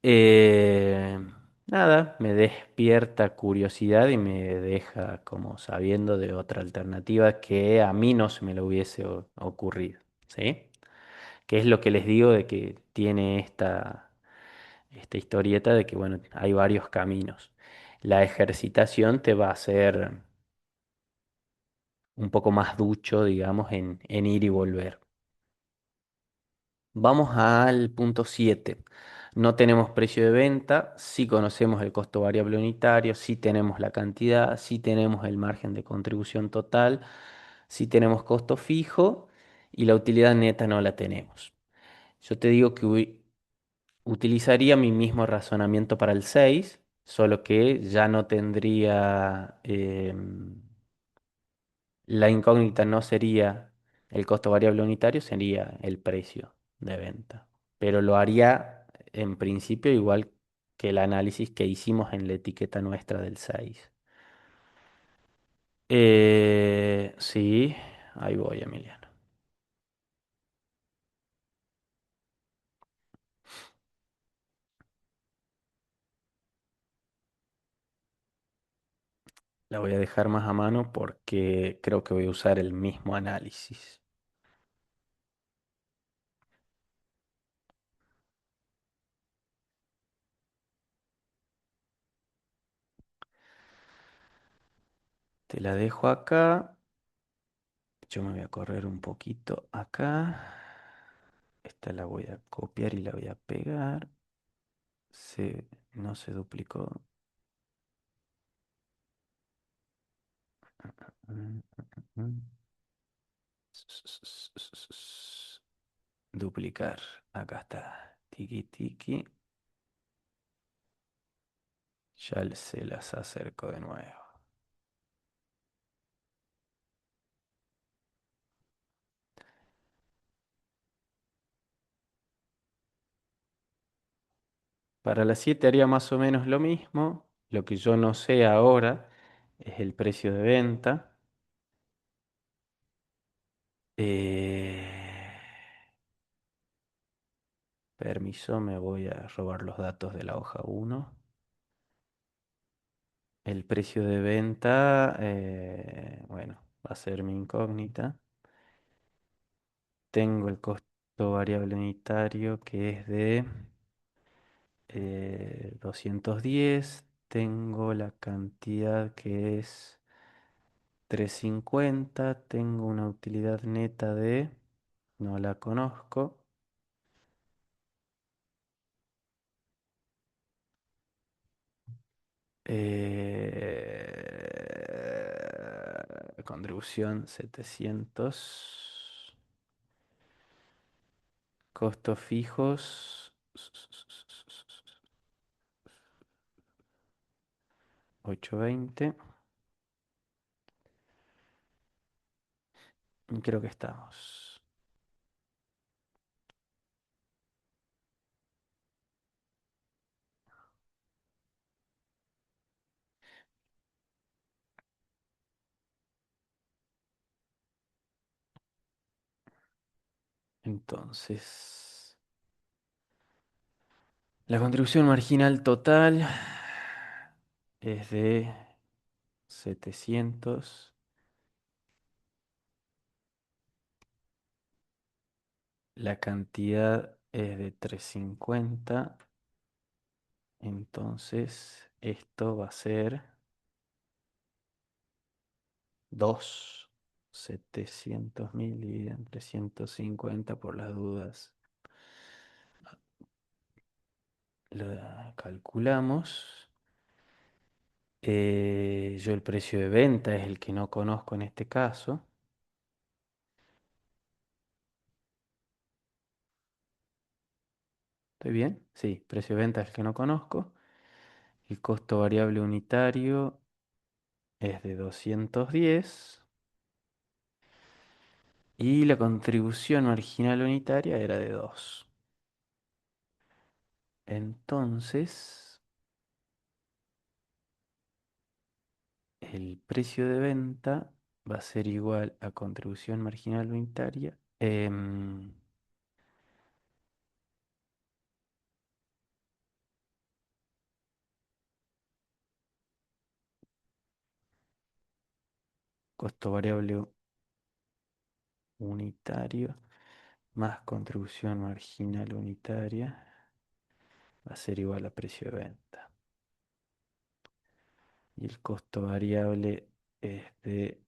eh, nada, me despierta curiosidad y me deja como sabiendo de otra alternativa que a mí no se me lo hubiese ocurrido, ¿sí? Que es lo que les digo de que tiene esta historieta de que, bueno, hay varios caminos. La ejercitación te va a hacer un poco más ducho, digamos, en ir y volver. Vamos al punto 7. No tenemos precio de venta, sí conocemos el costo variable unitario, sí tenemos la cantidad, sí tenemos el margen de contribución total, sí tenemos costo fijo y la utilidad neta no la tenemos. Yo te digo que utilizaría mi mismo razonamiento para el 6, solo que ya no tendría, la incógnita no sería el costo variable unitario, sería el precio de venta. Pero lo haría en principio igual que el análisis que hicimos en la etiqueta nuestra del 6. Sí, ahí voy, Emiliano. La voy a dejar más a mano porque creo que voy a usar el mismo análisis. Te la dejo acá. Yo me voy a correr un poquito acá. Esta la voy a copiar y la voy a pegar. No se duplicó. Mm, mm. Duplicar. Acá está. Tiki tiki. Ya se las acerco de nuevo. Para las 7 haría más o menos lo mismo. Lo que yo no sé ahora es el precio de venta. Eh, Permiso, me voy a robar los datos de la hoja 1. El precio de venta, bueno, va a ser mi incógnita. Tengo el costo variable unitario que es de 210. Tengo la cantidad que es 350. Tengo una utilidad neta de, no la conozco. Contribución 700. Costos fijos 820. Y creo que estamos. Entonces, la contribución marginal total es de 700. La cantidad es de 350. Entonces, esto va a ser 2. 700.000 dividido entre 150 por las dudas. Lo calculamos. Yo el precio de venta es el que no conozco en este caso. ¿Estoy bien? Sí, precio de venta es el que no conozco. El costo variable unitario es de 210. Y la contribución marginal unitaria era de 2. Entonces, el precio de venta va a ser igual a contribución marginal unitaria. costo variable unitario más contribución marginal unitaria va a ser igual a precio de venta. Y el costo variable es de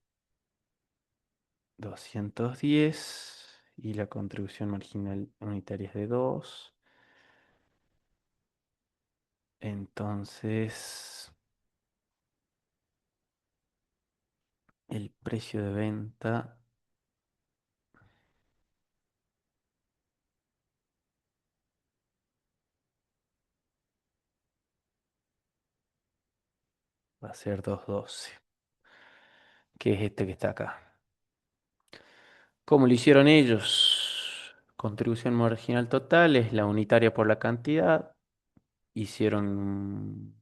210 y la contribución marginal unitaria es de 2. Entonces, el precio de venta va a ser 212, que es este que está acá. ¿Cómo lo hicieron ellos? Contribución marginal total es la unitaria por la cantidad. Hicieron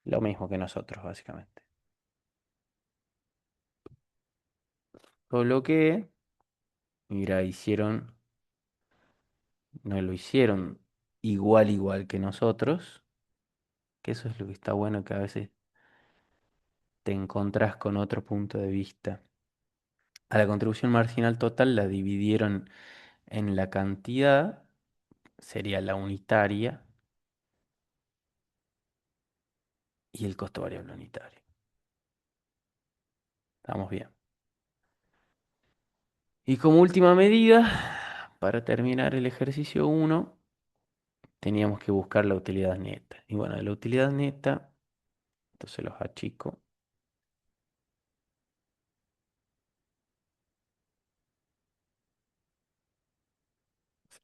lo mismo que nosotros, básicamente. Solo que, mira, no lo hicieron igual que nosotros, que eso es lo que está bueno, que a veces te encontrás con otro punto de vista. A la contribución marginal total la dividieron en la cantidad, sería la unitaria, y el costo variable unitario. Estamos bien. Y como última medida, para terminar el ejercicio 1, teníamos que buscar la utilidad neta. Y bueno, de la utilidad neta, entonces los achico,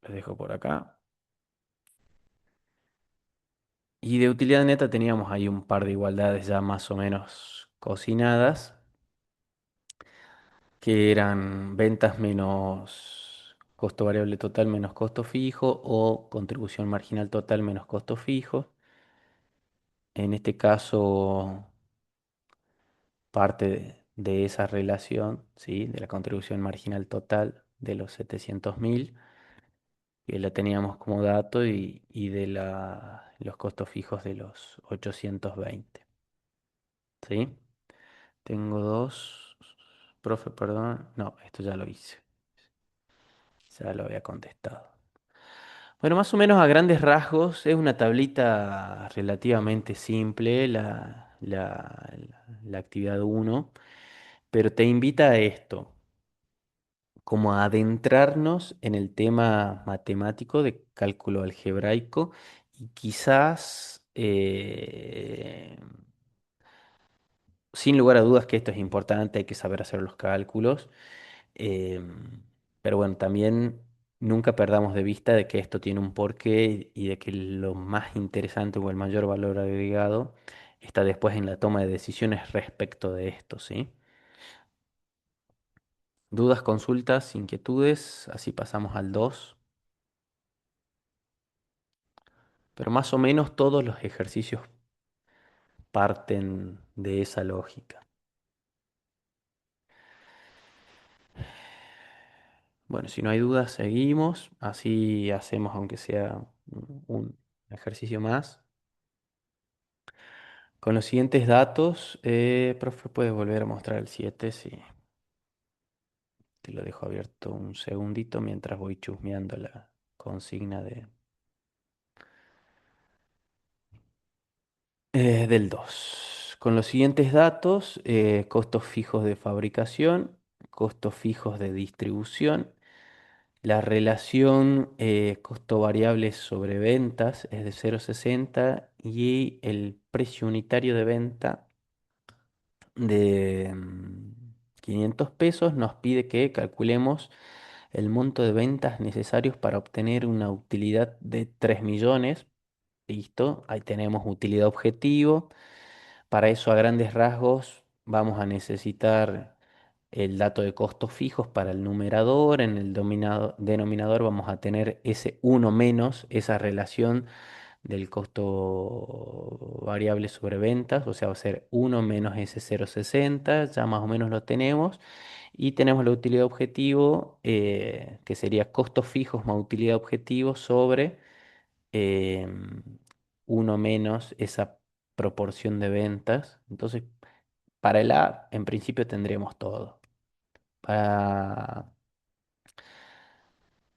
los dejo por acá. Y de utilidad neta teníamos ahí un par de igualdades ya más o menos cocinadas, que eran ventas menos costo variable total menos costo fijo o contribución marginal total menos costo fijo. En este caso, parte de esa relación, ¿sí? De la contribución marginal total de los 700.000, que la teníamos como dato, y de los costos fijos de los 820. ¿Sí? Tengo dos. Profe, perdón. No, esto ya lo hice. Ya lo había contestado. Bueno, más o menos a grandes rasgos es una tablita relativamente simple, la actividad uno, pero te invita a esto, como a adentrarnos en el tema matemático de cálculo algebraico y quizás, sin lugar a dudas que esto es importante, hay que saber hacer los cálculos. Em, pero bueno, también nunca perdamos de vista de que esto tiene un porqué y de que lo más interesante o el mayor valor agregado está después en la toma de decisiones respecto de esto, ¿sí? Dudas, consultas, inquietudes, así pasamos al 2. Pero más o menos todos los ejercicios parten de esa lógica. Bueno, si no hay dudas, seguimos. Así hacemos aunque sea un ejercicio más. Con los siguientes datos, profe, ¿puedes volver a mostrar el 7? Sí, te lo dejo abierto un segundito mientras voy chusmeando la consigna del 2. Con los siguientes datos, costos fijos de fabricación, costos fijos de distribución, la relación costo variable sobre ventas es de 0,60 y el precio unitario de venta de 500 pesos nos pide que calculemos el monto de ventas necesarios para obtener una utilidad de 3 millones. Listo, ahí tenemos utilidad objetivo. Para eso, a grandes rasgos, vamos a necesitar el dato de costos fijos para el numerador. En el denominador vamos a tener ese uno menos esa relación del costo variable sobre ventas, o sea, va a ser uno menos ese 0,60, ya más o menos lo tenemos. Y tenemos la utilidad objetivo, que sería costos fijos más utilidad objetivo sobre em, uno menos esa proporción de ventas. Entonces, para el A, en principio tendremos todo. Para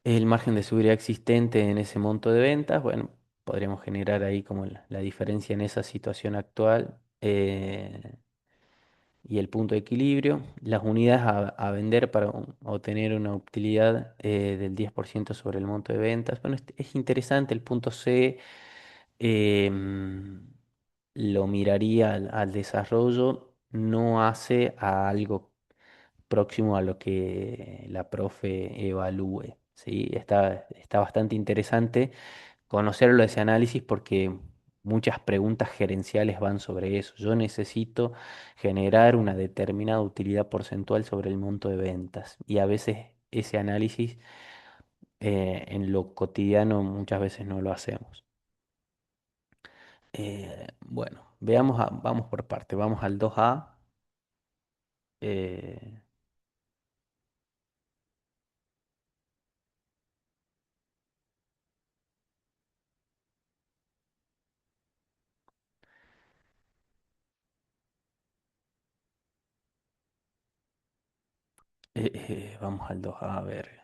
el margen de seguridad existente en ese monto de ventas, bueno, podríamos generar ahí como la diferencia en esa situación actual. Y el punto de equilibrio, las unidades a vender para obtener una utilidad del 10% sobre el monto de ventas. Bueno, es interesante el punto C, em, lo miraría al desarrollo, no hace a algo próximo a lo que la profe evalúe. ¿Sí? Está bastante interesante conocerlo de ese análisis porque muchas preguntas gerenciales van sobre eso. Yo necesito generar una determinada utilidad porcentual sobre el monto de ventas y a veces ese análisis en lo cotidiano muchas veces no lo hacemos. Bueno, vamos por parte, vamos al 2A. eh, vamos al 2A a ver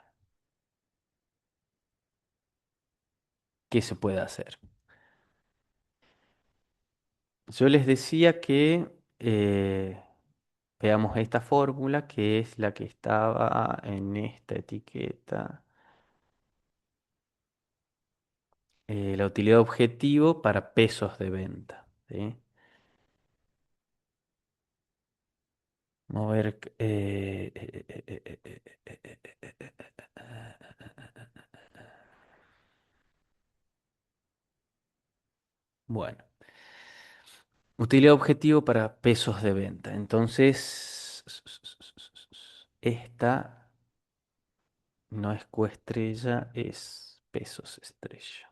qué se puede hacer. Yo les decía que veamos esta fórmula que es la que estaba en esta etiqueta. La utilidad objetivo para pesos de venta. ¿Sí? Vamos a ver. Bueno, utilidad objetivo para pesos de venta. Entonces, esta no es coestrella, es pesos estrella.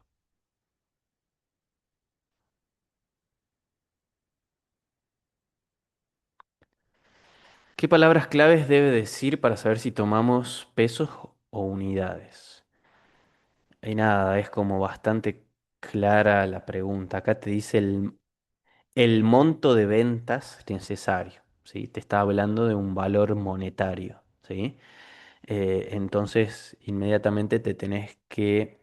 ¿Qué palabras claves debe decir para saber si tomamos pesos o unidades? Y nada, es como bastante clara la pregunta. Acá te dice el monto de ventas necesario, ¿sí? Te está hablando de un valor monetario, ¿sí? Entonces, inmediatamente te tenés que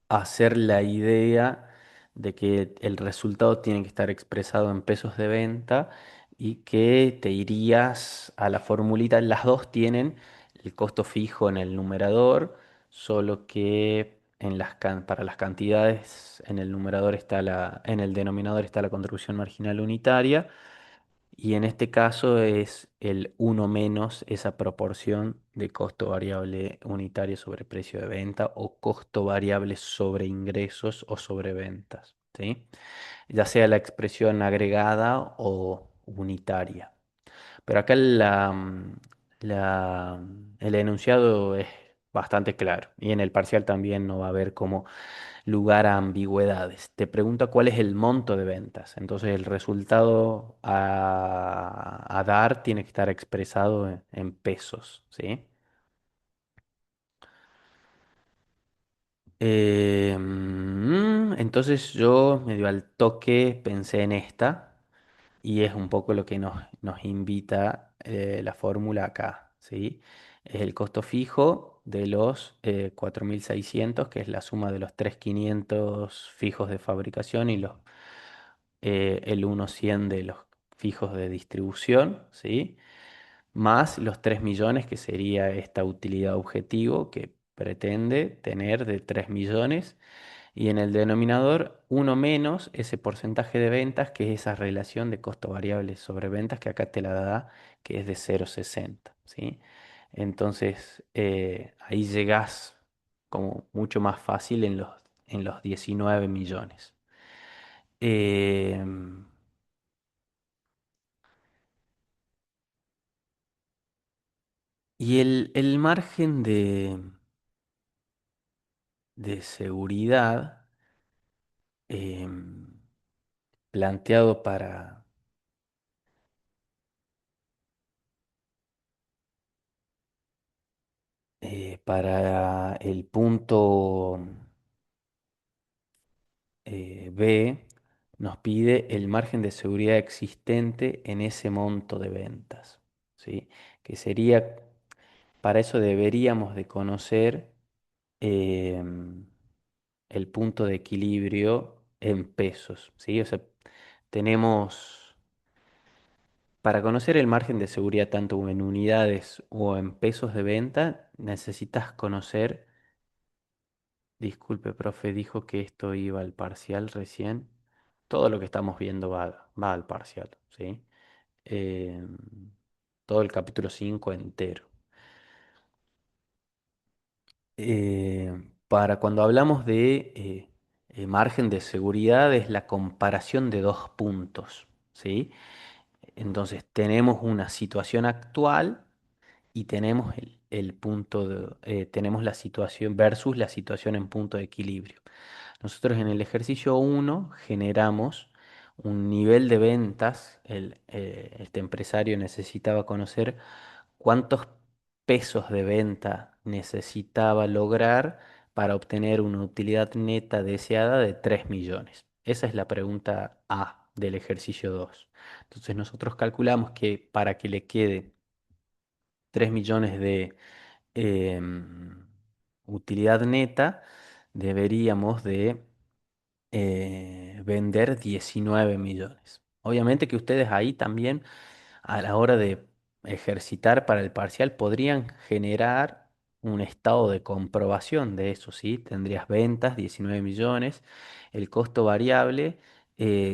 hacer la idea de que el resultado tiene que estar expresado en pesos de venta y que te irías a la formulita. Las dos tienen el costo fijo en el numerador, solo que para las cantidades en el numerador está en el denominador está la contribución marginal unitaria y en este caso es el uno menos esa proporción de costo variable unitario sobre precio de venta o costo variable sobre ingresos o sobre ventas, ¿sí? Ya sea la expresión agregada o unitaria. Pero acá el enunciado es bastante claro y en el parcial también no va a haber como lugar a ambigüedades. Te pregunta cuál es el monto de ventas. Entonces el resultado a dar tiene que estar expresado en pesos, ¿sí? Entonces yo medio al toque pensé en esta y es un poco lo que nos invita la fórmula acá, ¿sí? Es el costo fijo de los 4.600 que es la suma de los 3.500 fijos de fabricación y el 1.100 de los fijos de distribución, ¿sí? Más los 3 millones, que sería esta utilidad objetivo que pretende tener de 3 millones. Y en el denominador, uno menos ese porcentaje de ventas, que es esa relación de costo variable sobre ventas, que acá te la da, que es de 0,60, ¿sí? Entonces, ahí llegás como mucho más fácil en los 19 millones. Em, y el margen de seguridad em, planteado para el punto B nos pide el margen de seguridad existente en ese monto de ventas, ¿sí? Que sería, para eso deberíamos de conocer em, el punto de equilibrio en pesos, ¿sí? O sea, tenemos, para conocer el margen de seguridad tanto en unidades o en pesos de venta, necesitas conocer, disculpe, profe, dijo que esto iba al parcial recién. Todo lo que estamos viendo va al parcial, ¿sí? Em, todo el capítulo 5 entero. Para cuando hablamos de margen de seguridad es la comparación de dos puntos, ¿sí? Entonces tenemos una situación actual y tenemos el punto tenemos la situación versus la situación en punto de equilibrio. Nosotros en el ejercicio uno generamos un nivel de ventas, este empresario necesitaba conocer cuántos pesos de venta necesitaba lograr para obtener una utilidad neta deseada de 3 millones. Esa es la pregunta A del ejercicio 2. Entonces nosotros calculamos que para que le quede 3 millones de utilidad neta, deberíamos de vender 19 millones. Obviamente que ustedes ahí también a la hora de ejercitar para el parcial podrían generar un estado de comprobación de eso, ¿sí? Tendrías ventas, 19 millones, el costo variable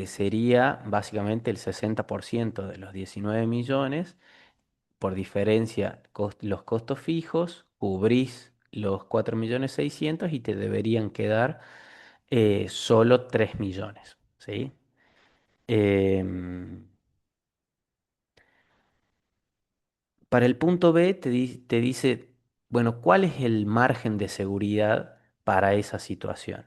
sería básicamente el 60% de los 19 millones, por diferencia los costos fijos, cubrís los 4.600.000 y te deberían quedar solo 3 millones, ¿sí? Em, Para el punto B te dice, bueno, ¿cuál es el margen de seguridad para esa situación?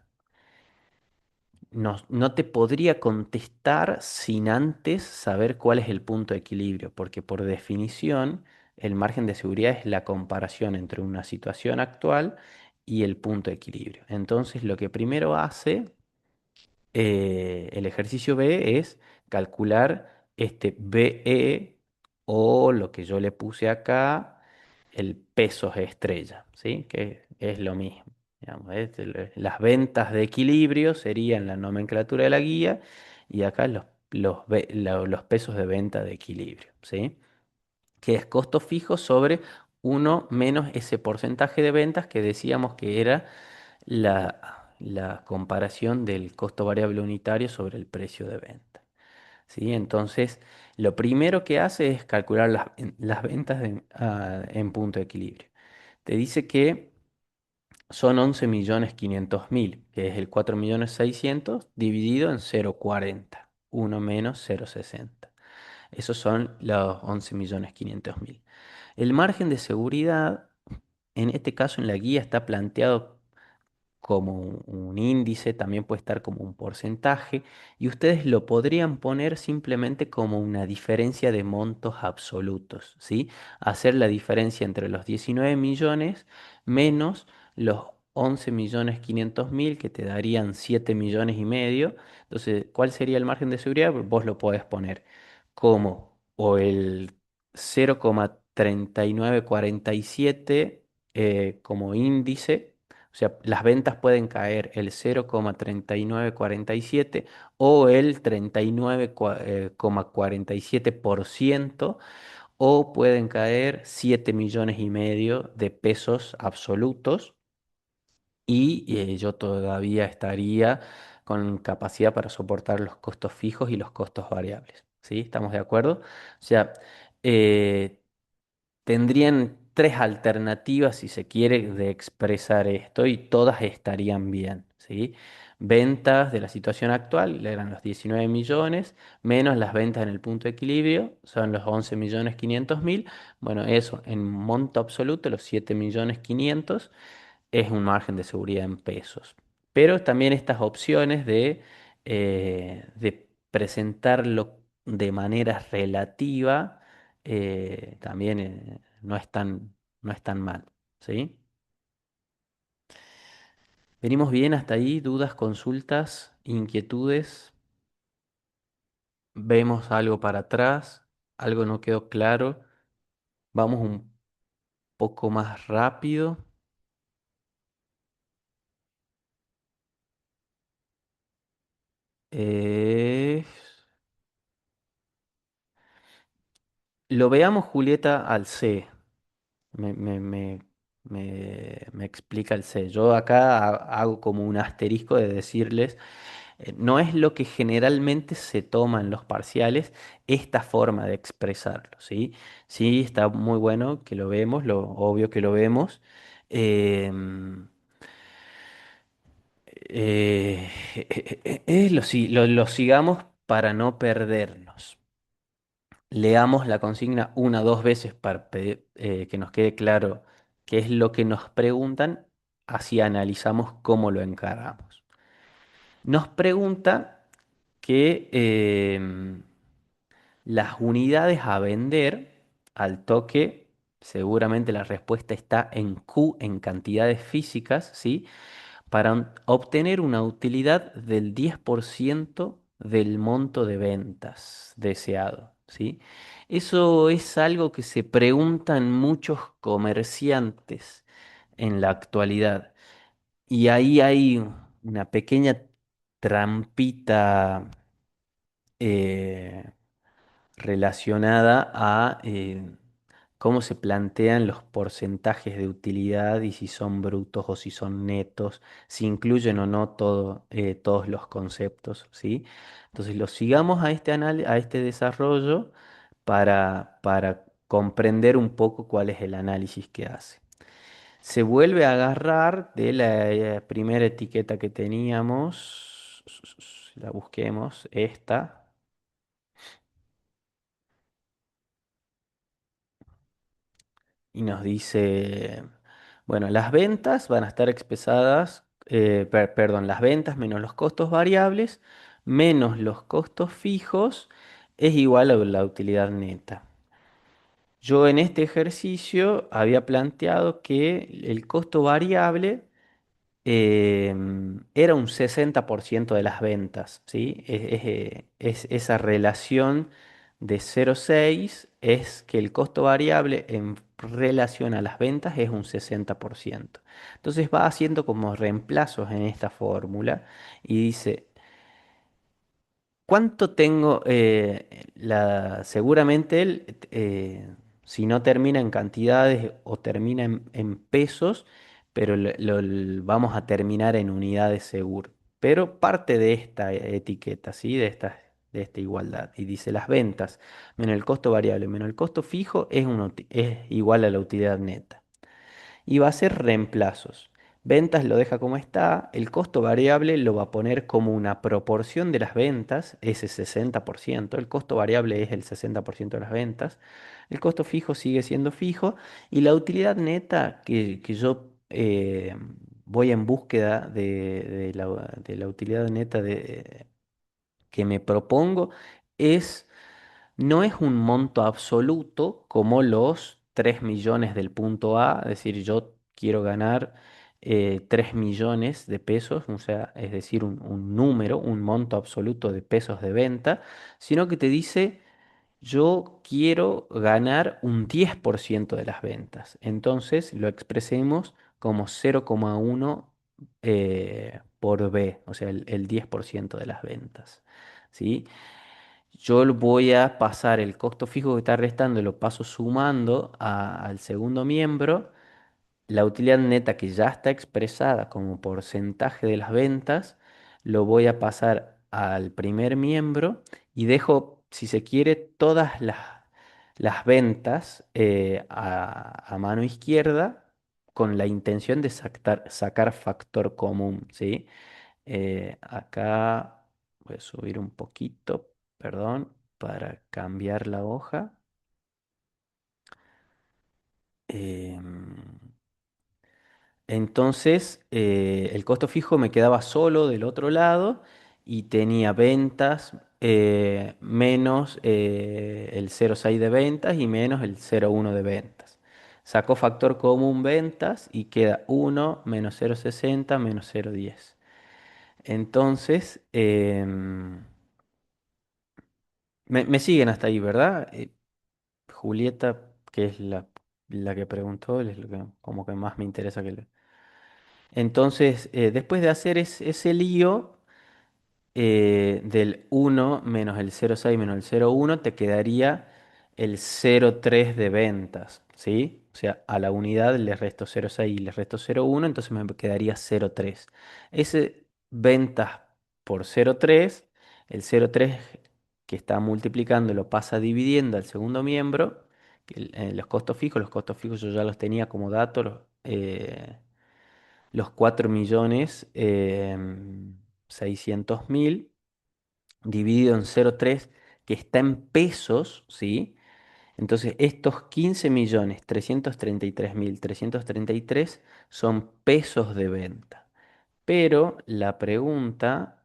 No te podría contestar sin antes saber cuál es el punto de equilibrio, porque por definición el margen de seguridad es la comparación entre una situación actual y el punto de equilibrio. Entonces, lo que primero hace el ejercicio B es calcular este BE o lo que yo le puse acá, el pesos estrella, ¿sí? Que es lo mismo. Digamos, las ventas de equilibrio serían la nomenclatura de la guía y acá los pesos de venta de equilibrio, ¿sí? Que es costo fijo sobre uno menos ese porcentaje de ventas que decíamos que era la comparación del costo variable unitario sobre el precio de venta. ¿Sí? Entonces, lo primero que hace es calcular las ventas en punto de equilibrio. Te dice que son 11.500.000, que es el 4.600.000 dividido en 0,40, uno menos 0,60. Esos son los 11.500.000. El margen de seguridad, en este caso en la guía, está planteado como un índice, también puede estar como un porcentaje, y ustedes lo podrían poner simplemente como una diferencia de montos absolutos, ¿sí? Hacer la diferencia entre los 19 millones menos los 11.500.000 que te darían 7 millones y medio. Entonces, ¿cuál sería el margen de seguridad? Vos lo podés poner como o el 0,3947 como índice, o sea, las ventas pueden caer el 0,3947 o el 39,47% o pueden caer 7 millones y medio de pesos absolutos y yo todavía estaría con capacidad para soportar los costos fijos y los costos variables. ¿Sí? ¿Estamos de acuerdo? O sea, eh, tendrían tres alternativas, si se quiere, de expresar esto y todas estarían bien, ¿sí? Ventas de la situación actual eran los 19 millones, menos las ventas en el punto de equilibrio, son los 11.500.000. Bueno, eso en monto absoluto, los 7.500.000 es un margen de seguridad en pesos. Pero también estas opciones de presentarlo de manera relativa también no es tan mal, ¿sí? ¿Venimos bien hasta ahí? ¿Dudas, consultas, inquietudes? vemos algo para atrás, algo no quedó claro, vamos un poco más rápido. Eh, lo veamos, Julieta, al C. Me, me- me- me explica el C. Yo acá hago como un asterisco de decirles, no es lo que generalmente se toma en los parciales esta forma de expresarlo, ¿sí? Sí, está muy bueno que lo vemos, lo obvio que lo vemos. em, eh, lo sigamos para no perdernos. Leamos la consigna una o dos veces para que nos quede claro qué es lo que nos preguntan, así analizamos cómo lo encaramos. Nos pregunta que las unidades a vender al toque, seguramente la respuesta está en Q, en cantidades físicas, ¿sí? Para obtener una utilidad del 10% del monto de ventas deseado, ¿sí? Eso es algo que se preguntan muchos comerciantes en la actualidad. Y ahí hay una pequeña trampita eh, relacionada a cómo se plantean los porcentajes de utilidad y si son brutos o si son netos, si incluyen o no todos los conceptos, ¿sí? Entonces, lo sigamos a a este desarrollo para comprender un poco cuál es el análisis que hace. Se vuelve a agarrar de la primera etiqueta que teníamos, la busquemos, esta. Y nos dice, bueno, las ventas van a estar expresadas, perdón, las ventas menos los costos variables, menos los costos fijos, es igual a la utilidad neta. Yo en este ejercicio había planteado que el costo variable era un 60% de las ventas, ¿sí? Es esa relación de 0,6 es que el costo variable en relación a las ventas es un 60%. Entonces va haciendo como reemplazos en esta fórmula y dice, ¿cuánto tengo? Seguramente él, si no termina en cantidades o termina en pesos, pero vamos a terminar en unidades seguro. Pero parte de esta etiqueta, ¿sí? De esta igualdad. Y dice las ventas menos el costo variable menos el costo fijo es igual a la utilidad neta y va a hacer reemplazos. Ventas lo deja como está, el costo variable lo va a poner como una proporción de las ventas, ese 60%, el costo variable es el 60% de las ventas, el costo fijo sigue siendo fijo y la utilidad neta que yo voy en búsqueda de la utilidad neta que me propongo es no es un monto absoluto como los 3 millones del punto A, es decir, yo quiero ganar 3 millones de pesos, o sea, es decir, un número, un monto absoluto de pesos de venta, sino que te dice, yo quiero ganar un 10% de las ventas. Entonces lo expresemos como 0,1 por B, o sea, el 10% de las ventas. ¿Sí? Yo voy a pasar el costo fijo que está restando, lo paso sumando al segundo miembro. La utilidad neta que ya está expresada como porcentaje de las ventas, lo voy a pasar al primer miembro y dejo, si se quiere, todas las ventas a mano izquierda con la intención de sacar factor común, ¿sí? Acá voy a subir un poquito, perdón, para cambiar la hoja. Em, entonces, el costo fijo me quedaba solo del otro lado y tenía ventas menos el 0,6 de ventas y menos el 0,1 de ventas. Sacó factor común ventas y queda 1 menos 0,60 menos 0,10. Entonces, Me siguen hasta ahí, ¿verdad? Julieta, que es la que preguntó, es lo que como que más me interesa que Entonces, después de hacer ese lío del 1 menos el 0,6 menos el 0,1, te quedaría el 0,3 de ventas, ¿sí? O sea, a la unidad le resto 0,6 y le resto 0,1, entonces me quedaría 0,3. Ese ventas por 0,3, el 0,3 que está multiplicando lo pasa dividiendo al segundo miembro, los costos fijos yo ya los tenía como datos, los 4.600.000 dividido en 0,3, que está en pesos, ¿sí? Entonces, estos 15.333.333 son pesos de venta. Pero la pregunta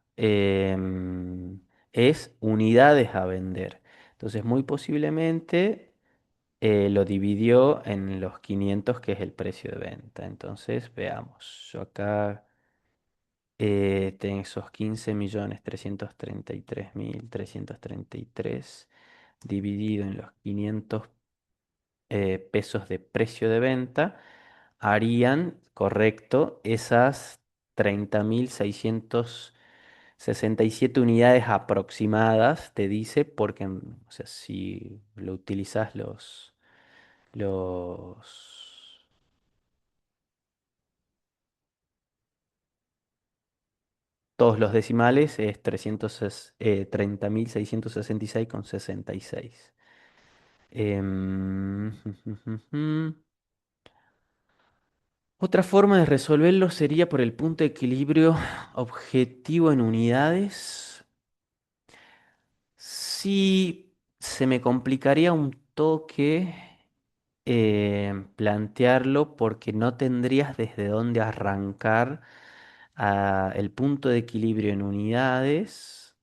es unidades a vender. Entonces, muy posiblemente lo dividió en los 500, que es el precio de venta. Entonces, veamos. Yo acá tengo esos 15.333.333 dividido en los 500 pesos de precio de venta, harían, correcto, esas 30.667 unidades aproximadas, te dice, porque, o sea, si lo utilizas los, todos los decimales, es 30.666,66. Em, Otra forma de resolverlo sería por el punto de equilibrio objetivo en unidades. Sí, se me complicaría un toque plantearlo porque no tendrías desde dónde arrancar el punto de equilibrio en unidades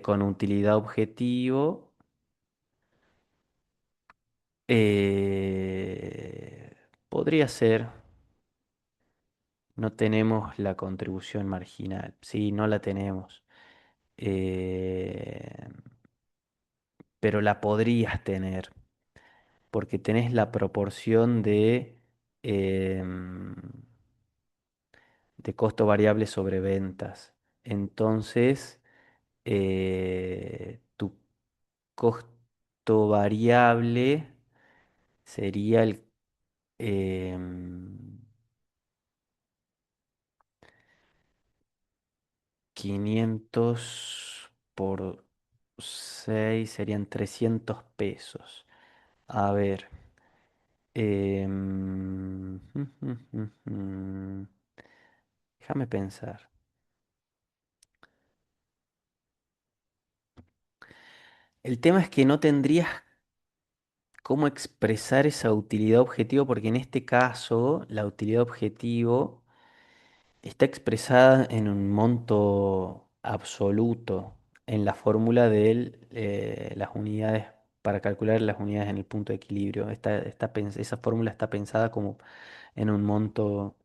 con utilidad objetivo. Eh, Podría ser. No tenemos la contribución marginal. Sí, no la tenemos. Eh, pero la podrías tener, porque tenés la proporción em, de costo variable sobre ventas. Entonces, tu costo variable sería el... em, 500 por 6 serían 300 pesos. A ver. Déjame pensar. El tema es que no tendrías cómo expresar esa utilidad objetivo porque en este caso la utilidad objetivo está expresada en un monto absoluto en la fórmula de las unidades, para calcular las unidades en el punto de equilibrio. Esa fórmula está pensada como en un monto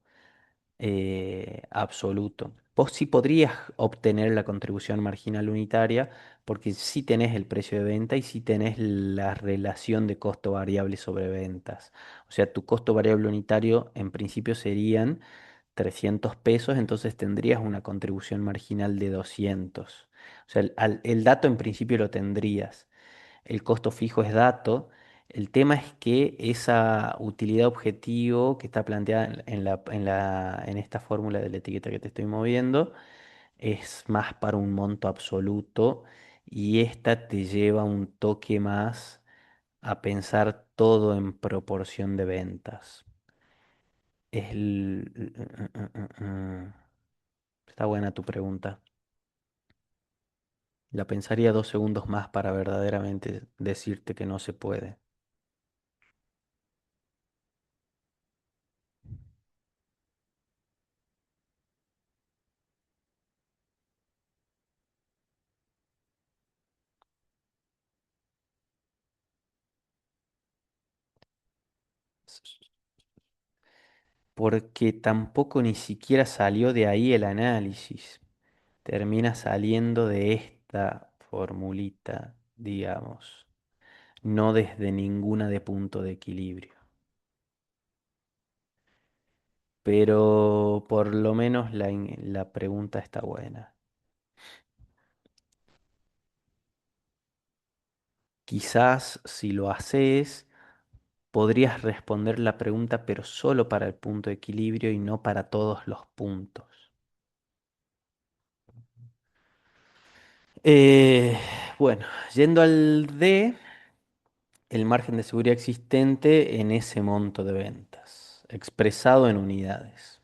absoluto. Vos sí podrías obtener la contribución marginal unitaria porque sí tenés el precio de venta y sí tenés la relación de costo variable sobre ventas. O sea, tu costo variable unitario en principio serían 300 pesos, entonces tendrías una contribución marginal de 200. O sea, el dato en principio lo tendrías. El costo fijo es dato. El tema es que esa utilidad objetivo que está planteada en esta fórmula de la etiqueta que te estoy moviendo es más para un monto absoluto y esta te lleva un toque más a pensar todo en proporción de ventas. Es Está buena tu pregunta. La pensaría 2 segundos más para verdaderamente decirte que no se puede. Porque tampoco ni siquiera salió de ahí el análisis. Termina saliendo de esta formulita. digamos, no desde ninguna de punto de equilibrio. Pero por lo menos la pregunta está buena. Quizás si lo haces, podrías responder la pregunta, pero solo para el punto de equilibrio y no para todos los puntos. Eh, bueno, yendo al D, el margen de seguridad existente en ese monto de ventas, expresado en unidades.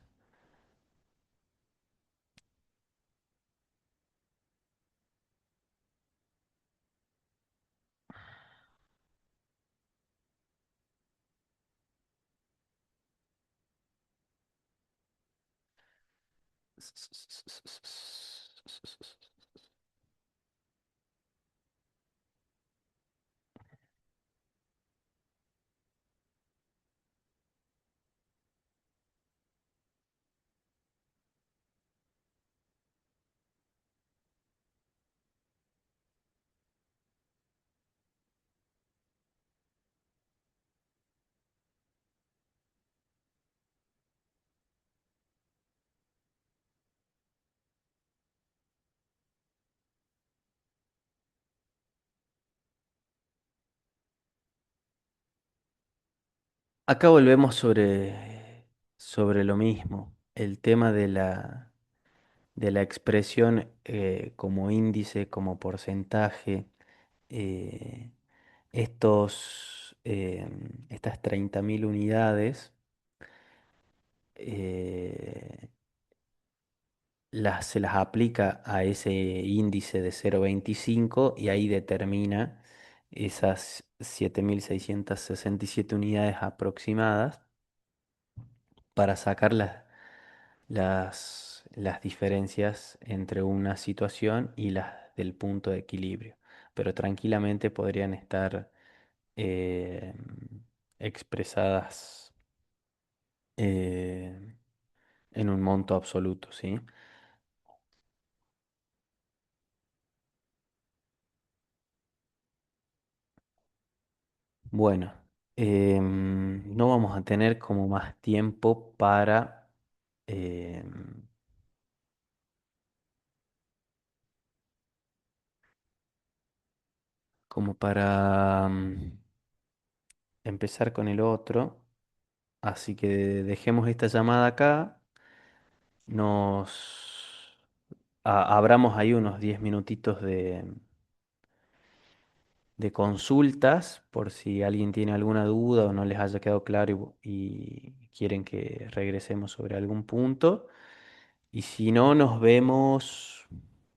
Acá volvemos sobre lo mismo, el tema de la expresión como índice, como porcentaje. eh, estas 30.000 unidades eh, se las aplica a ese índice de 0,25 y ahí determina esas 7.667 unidades aproximadas para sacar las diferencias entre una situación y las del punto de equilibrio. Pero tranquilamente podrían estar eh, expresadas eh, en un monto absoluto, ¿sí? Bueno, no vamos a tener como más tiempo em, como para empezar con el otro. Así que dejemos esta llamada acá. Nos abramos ahí unos 10 minutitos de consultas por si alguien tiene alguna duda o no les haya quedado claro y quieren que regresemos sobre algún punto. Y si no, nos vemos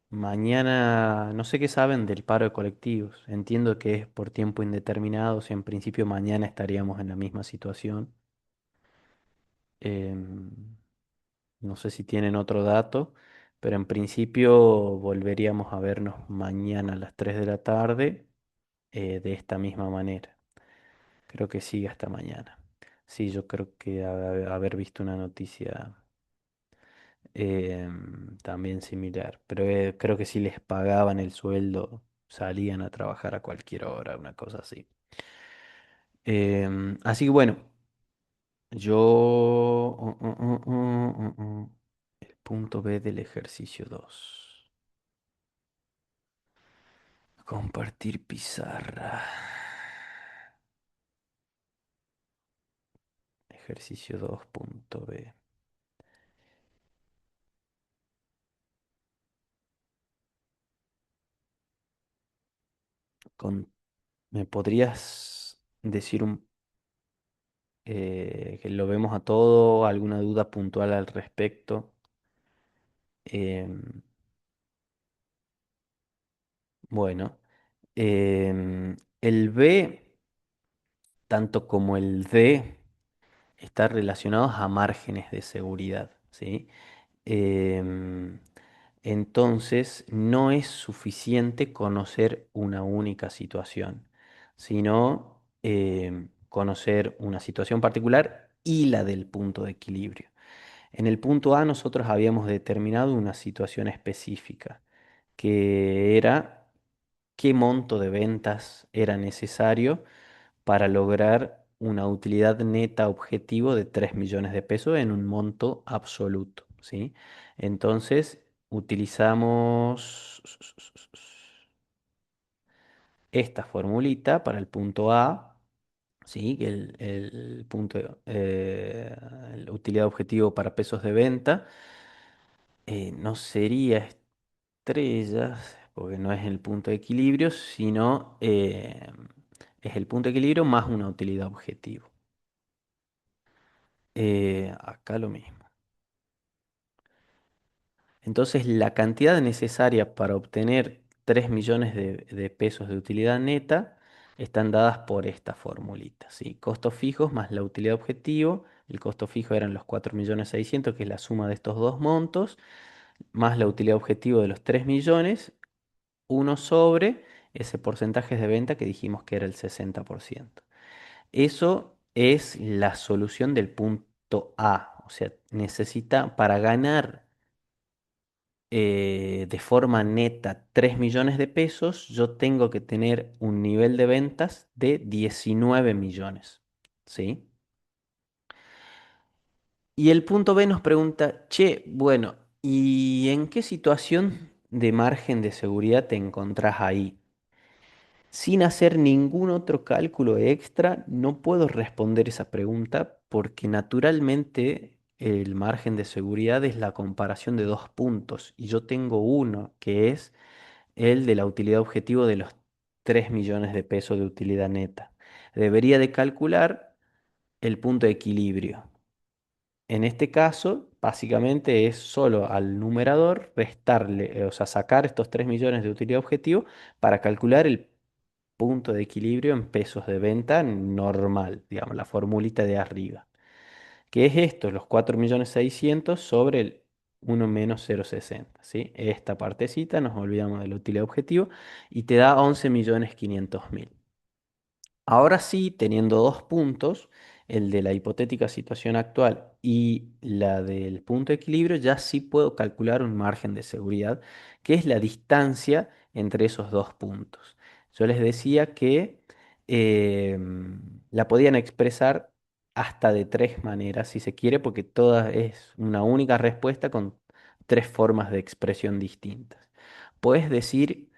mañana. No sé qué saben del paro de colectivos. Entiendo que es por tiempo indeterminado. O sea, en principio mañana estaríamos en la misma situación. Em, no sé si tienen otro dato, pero en principio volveríamos a vernos mañana a las 3 de la tarde de esta misma manera. Creo que sigue hasta mañana. Sí, yo creo que haber visto una noticia también similar, pero creo que si les pagaban el sueldo, salían a trabajar a cualquier hora, una cosa así. Así que bueno, el punto B del ejercicio 2. Compartir pizarra. Ejercicio 2 punto B. Con- ¿Me podrías decir que lo vemos a todo? ¿Alguna duda puntual al respecto? Em, bueno, el B, tanto como el D, están relacionados a márgenes de seguridad, ¿sí? Em, entonces, no es suficiente conocer una única situación, sino conocer una situación particular y la del punto de equilibrio. En el punto A nosotros habíamos determinado una situación específica, que era qué monto de ventas era necesario para lograr una utilidad neta objetivo de 3 millones de pesos en un monto absoluto, ¿sí? Entonces, utilizamos esta formulita para el punto A, ¿sí? Que el punto, la utilidad objetivo para pesos de venta no sería estrellas, porque no es el punto de equilibrio, sino es el punto de equilibrio más una utilidad objetivo. Acá lo mismo. Entonces, la cantidad necesaria para obtener 3 millones de pesos de utilidad neta están dadas por esta formulita, ¿sí? Costos fijos más la utilidad objetivo. El costo fijo eran los 4.600.000, que es la suma de estos dos montos, más la utilidad objetivo de los 3 millones, uno sobre ese porcentaje de venta que dijimos que era el 60%. Eso es la solución del punto A. O sea, necesita para ganar de forma neta 3 millones de pesos, yo tengo que tener un nivel de ventas de 19 millones. ¿Sí? Y el punto B nos pregunta, che, bueno, ¿y en qué situación de margen de seguridad te encontrás ahí? Sin hacer ningún otro cálculo extra, no puedo responder esa pregunta porque naturalmente el margen de seguridad es la comparación de dos puntos y yo tengo uno que es el de la utilidad objetivo de los 3 millones de pesos de utilidad neta. Debería de calcular el punto de equilibrio. En este caso, básicamente es solo al numerador restarle, o sea, sacar estos 3 millones de utilidad objetivo para calcular el punto de equilibrio en pesos de venta normal, digamos, la formulita de arriba. ¿Qué es esto? Los 4.600.000 sobre el 1 menos 0,60, ¿sí? Esta partecita, nos olvidamos de la utilidad objetivo, y te da 11.500.000. Ahora sí, teniendo dos puntos, el de la hipotética situación actual y la del punto de equilibrio, ya sí puedo calcular un margen de seguridad, que es la distancia entre esos dos puntos. Yo les decía que la podían expresar hasta de tres maneras, si se quiere, porque toda es una única respuesta con tres formas de expresión distintas. Puedes decir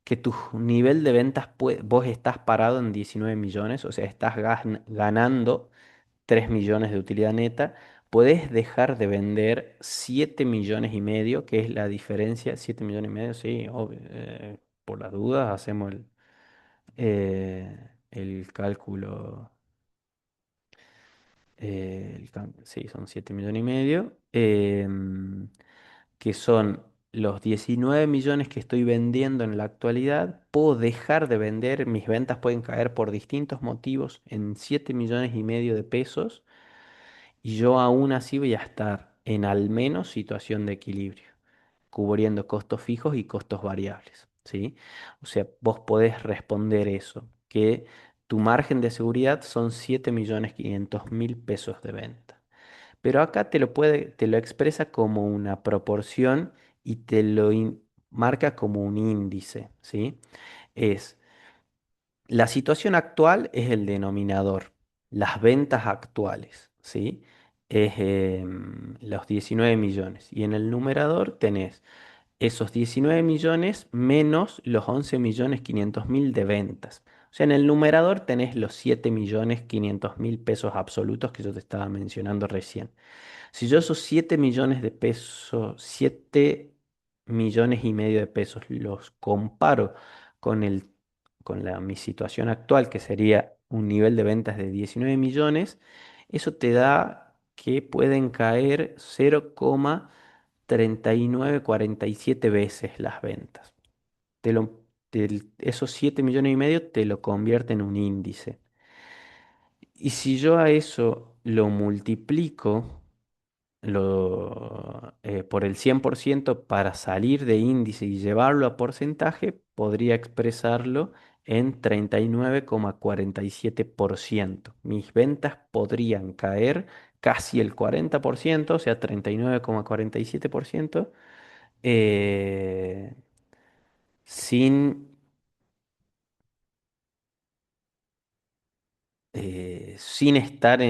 que tu nivel de ventas, vos estás parado en 19 millones, o sea, estás ganando 3 millones de utilidad neta, puedes dejar de vender 7 millones y medio, que es la diferencia, 7 millones y medio, sí, obvio, por las dudas hacemos el cálculo, sí, son 7 millones y medio, que son los 19 millones que estoy vendiendo en la actualidad, puedo dejar de vender, mis ventas pueden caer por distintos motivos en 7 millones y medio de pesos y yo aún así voy a estar en al menos situación de equilibrio, cubriendo costos fijos y costos variables, ¿sí? O sea, vos podés responder eso, que tu margen de seguridad son 7.500.000 pesos de venta. Pero acá te lo expresa como una proporción y te lo marca como un índice, ¿sí? Es la situación actual es el denominador, las ventas actuales, ¿sí? Es los 19 millones. Y en el numerador tenés esos 19 millones menos los 11.500.000 de ventas. O sea, en el numerador tenés los 7.500.000 pesos absolutos que yo te estaba mencionando recién. Si yo esos 7 millones de pesos, 7 millones y medio de pesos, los comparo con mi situación actual, que sería un nivel de ventas de 19 millones, eso te da que pueden caer 0,3947 veces las ventas. Esos 7 millones y medio te lo convierte en un índice. Y si yo a eso lo multiplico por el 100% para salir de índice y llevarlo a porcentaje, podría expresarlo en 39,47%. Mis ventas podrían caer casi el 40%, o sea, 39,47%, eh, sin sin entrar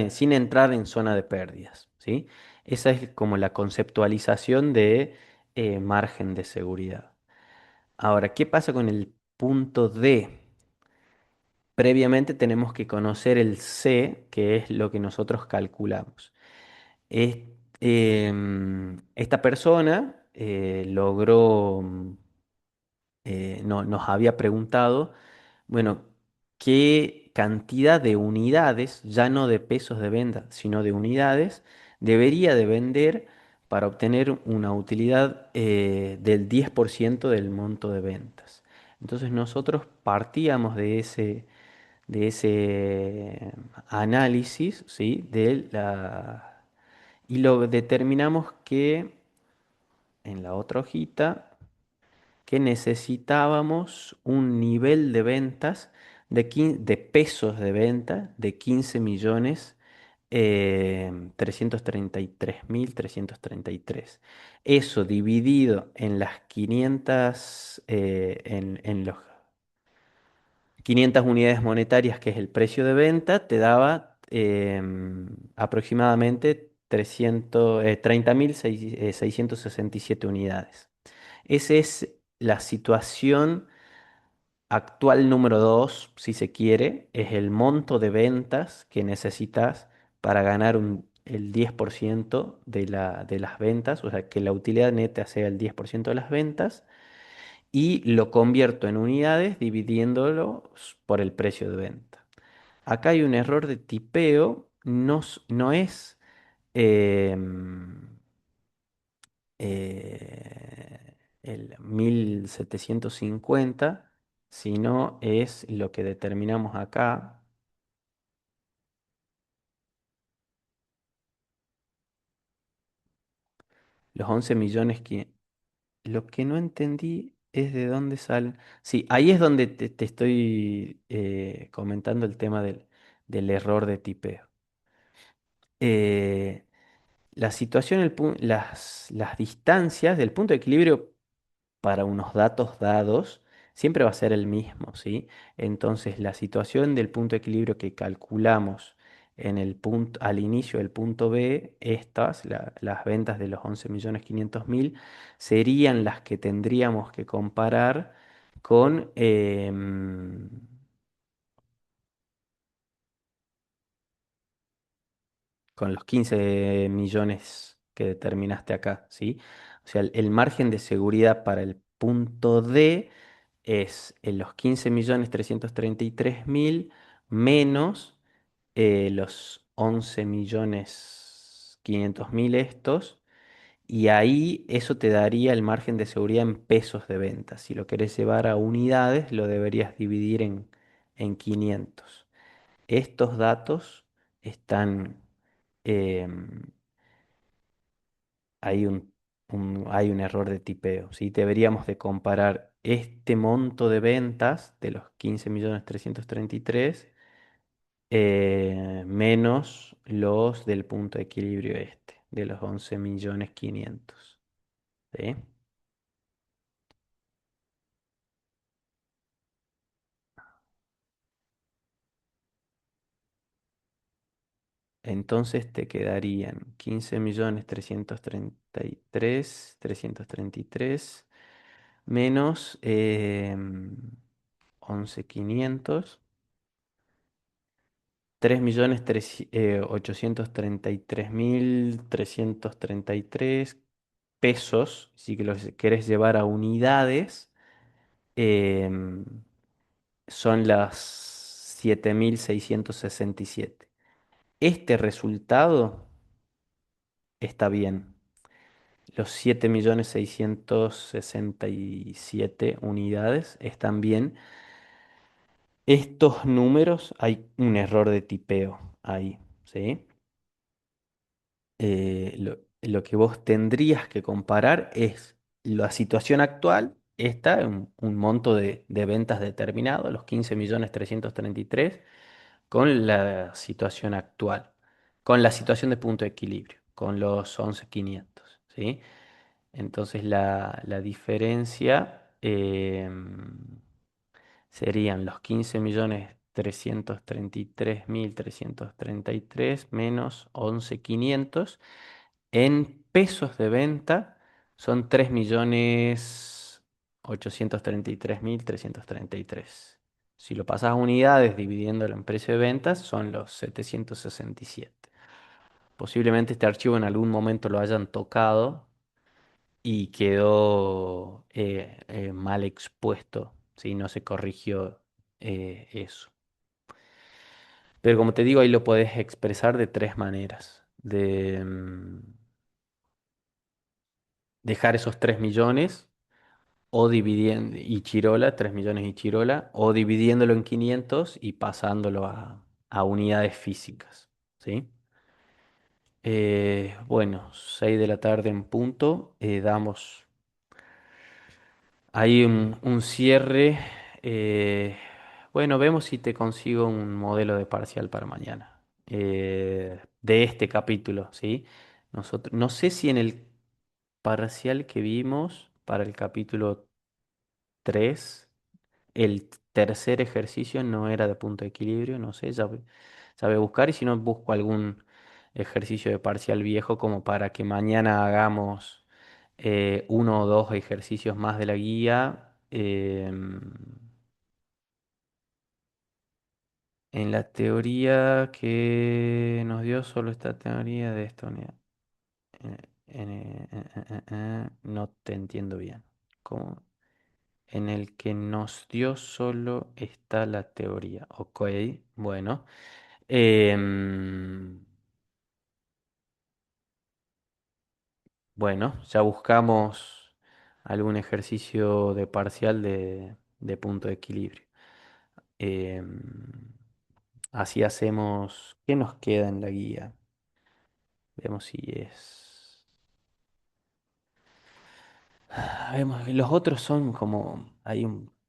en zona de pérdidas, ¿sí? Esa es como la conceptualización de margen de seguridad. Ahora, ¿qué pasa con el punto D? Previamente tenemos que conocer el C, que es lo que nosotros calculamos. Es- Esta persona logró, nos había preguntado, bueno, qué cantidad de unidades, ya no de pesos de venta, sino de unidades, debería de vender para obtener una utilidad del 10% del monto de ventas. Entonces nosotros partíamos de ese análisis, ¿sí? Y lo determinamos que en la otra hojita que necesitábamos un nivel de ventas de pesos de venta de 15 millones 333.333. Eso dividido en las 500, en los 500 unidades monetarias, que es el precio de venta, te daba aproximadamente 30.667 unidades. Esa es la situación actual número 2, si se quiere, es el monto de ventas que necesitas para ganar el 10% de las ventas, o sea, que la utilidad neta sea el 10% de las ventas, y lo convierto en unidades dividiéndolo por el precio de venta. Acá hay un error de tipeo, no es em, el 1750, sino es lo que determinamos acá, los 11 millones que... Lo que no entendí es de dónde salen. Sí, ahí es donde te estoy comentando el tema del error de tipeo. Eh, la situación, las distancias del punto de equilibrio para unos datos dados siempre va a ser el mismo, ¿sí? Entonces, la situación del punto de equilibrio que calculamos en el punto, al inicio del punto B, las ventas de los 11.500.000, serían las que tendríamos que comparar con, con los 15 millones que determinaste acá, ¿sí? O sea, el margen de seguridad para el punto D es en los 15.333.000 menos los 11.500.000 estos, y ahí eso te daría el margen de seguridad en pesos de venta. Si lo querés llevar a unidades, lo deberías dividir en 500. Estos datos están, em, hay un error de tipeo, ¿sí? Deberíamos de comparar este monto de ventas de los 15.333.000 menos los del punto de equilibrio este, de los 11.500.000, ¿sí? Entonces te quedarían 15.333.333 menos 11.500. 3.833.333 pesos, si que los querés llevar a unidades, em, son las 7.667. Este resultado está bien. Los 7.667 unidades están bien. Estos números hay un error de tipeo ahí, ¿sí? Lo que vos tendrías que comparar es la situación actual, un monto de ventas determinado, los 15.333.000, con la situación actual, con la situación de punto de equilibrio, con los 11.500, ¿sí? Entonces la diferencia serían los 15.333.000 333.333 menos 11.500. En pesos de venta son 3.833.333. Si lo pasas a unidades dividiéndolo en precio de ventas, son los 767. Posiblemente este archivo en algún momento lo hayan tocado y quedó mal expuesto, si no se corrigió eso. Pero como te digo, ahí lo puedes expresar de tres maneras. Dejar esos 3 millones o dividiendo, y Chirola, 3 millones y Chirola, o dividiéndolo en 500 y pasándolo a unidades físicas. ¿Sí? Bueno, 6 de la tarde en punto. Damos ahí un cierre. eh, bueno, vemos si te consigo un modelo de parcial para mañana. De este capítulo, ¿sí? No sé si en el parcial que vimos para el capítulo 3 el tercer ejercicio no era de punto de equilibrio, no sé, ya voy a buscar y si no busco algún ejercicio de parcial viejo como para que mañana hagamos uno o dos ejercicios más de la guía. En la teoría que nos dio solo esta teoría de esta unidad. No te entiendo bien. ¿Cómo? En el que nos dio solo está la teoría. Ok, bueno. Em, bueno, ya buscamos algún ejercicio de parcial de punto de equilibrio. Em, Así hacemos. ¿Qué nos queda en la guía? Vemos si es. Vemos, los otros son como.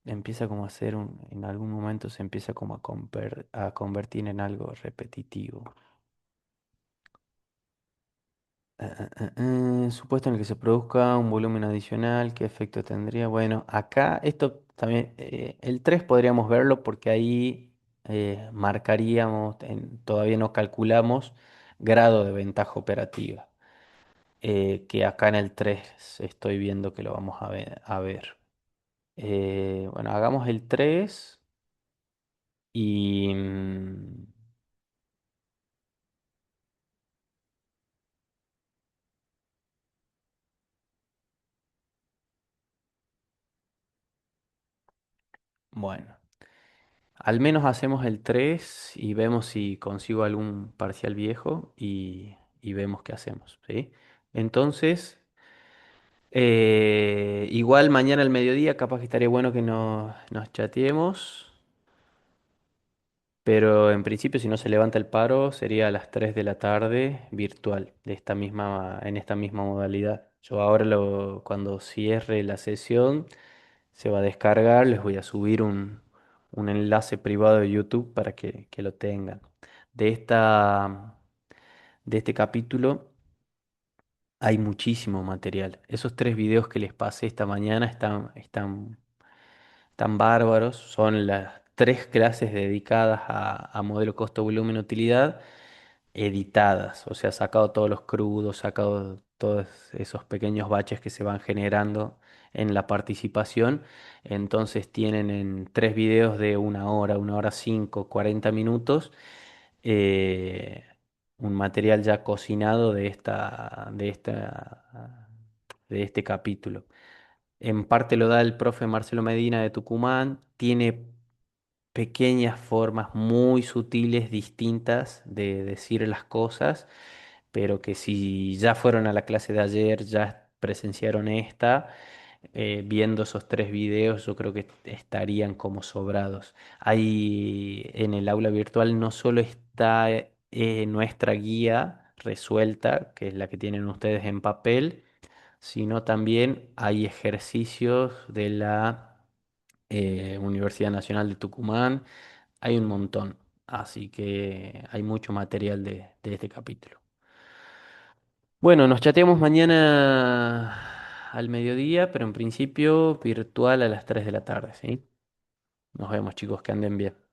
Empieza como a ser en algún momento se empieza como a convertir en algo repetitivo. Supuesto en el que se produzca un volumen adicional, ¿qué efecto tendría? Bueno, acá esto también, el 3 podríamos verlo porque ahí marcaríamos, todavía no calculamos grado de ventaja operativa, que acá en el 3 estoy viendo que lo vamos a ver. Bueno, hagamos el 3 y... bueno. Al menos hacemos el 3 y vemos si consigo algún parcial viejo y vemos qué hacemos, ¿sí? Entonces, igual mañana al mediodía, capaz que estaría bueno que nos chateemos, pero en principio si no se levanta el paro sería a las 3 de la tarde virtual, en esta misma modalidad. Yo ahora cuando cierre la sesión se va a descargar, les voy a subir un enlace privado de YouTube para que lo tengan. De de este capítulo hay muchísimo material. Esos 3 videos que les pasé esta mañana están bárbaros. Son las 3 clases dedicadas a modelo costo-volumen-utilidad editadas. O sea, sacado todos los crudos, sacado todos esos pequeños baches que se van generando en la participación. Entonces tienen en 3 videos de 1 hora 5, 40 minutos, eh, un material ya cocinado de este capítulo. En parte lo da el profe Marcelo Medina de Tucumán. Tiene pequeñas formas muy sutiles, distintas de decir las cosas, pero que si ya fueron a la clase de ayer, ya presenciaron esta, viendo esos 3 videos, yo creo que estarían como sobrados. Ahí en el aula virtual no solo está nuestra guía resuelta, que es la que tienen ustedes en papel, sino también hay ejercicios de la Universidad Nacional de Tucumán, hay un montón, así que hay mucho material de este capítulo. Bueno, nos chateamos mañana al mediodía, pero en principio virtual a las 3 de la tarde, ¿sí? Nos vemos, chicos, que anden bien.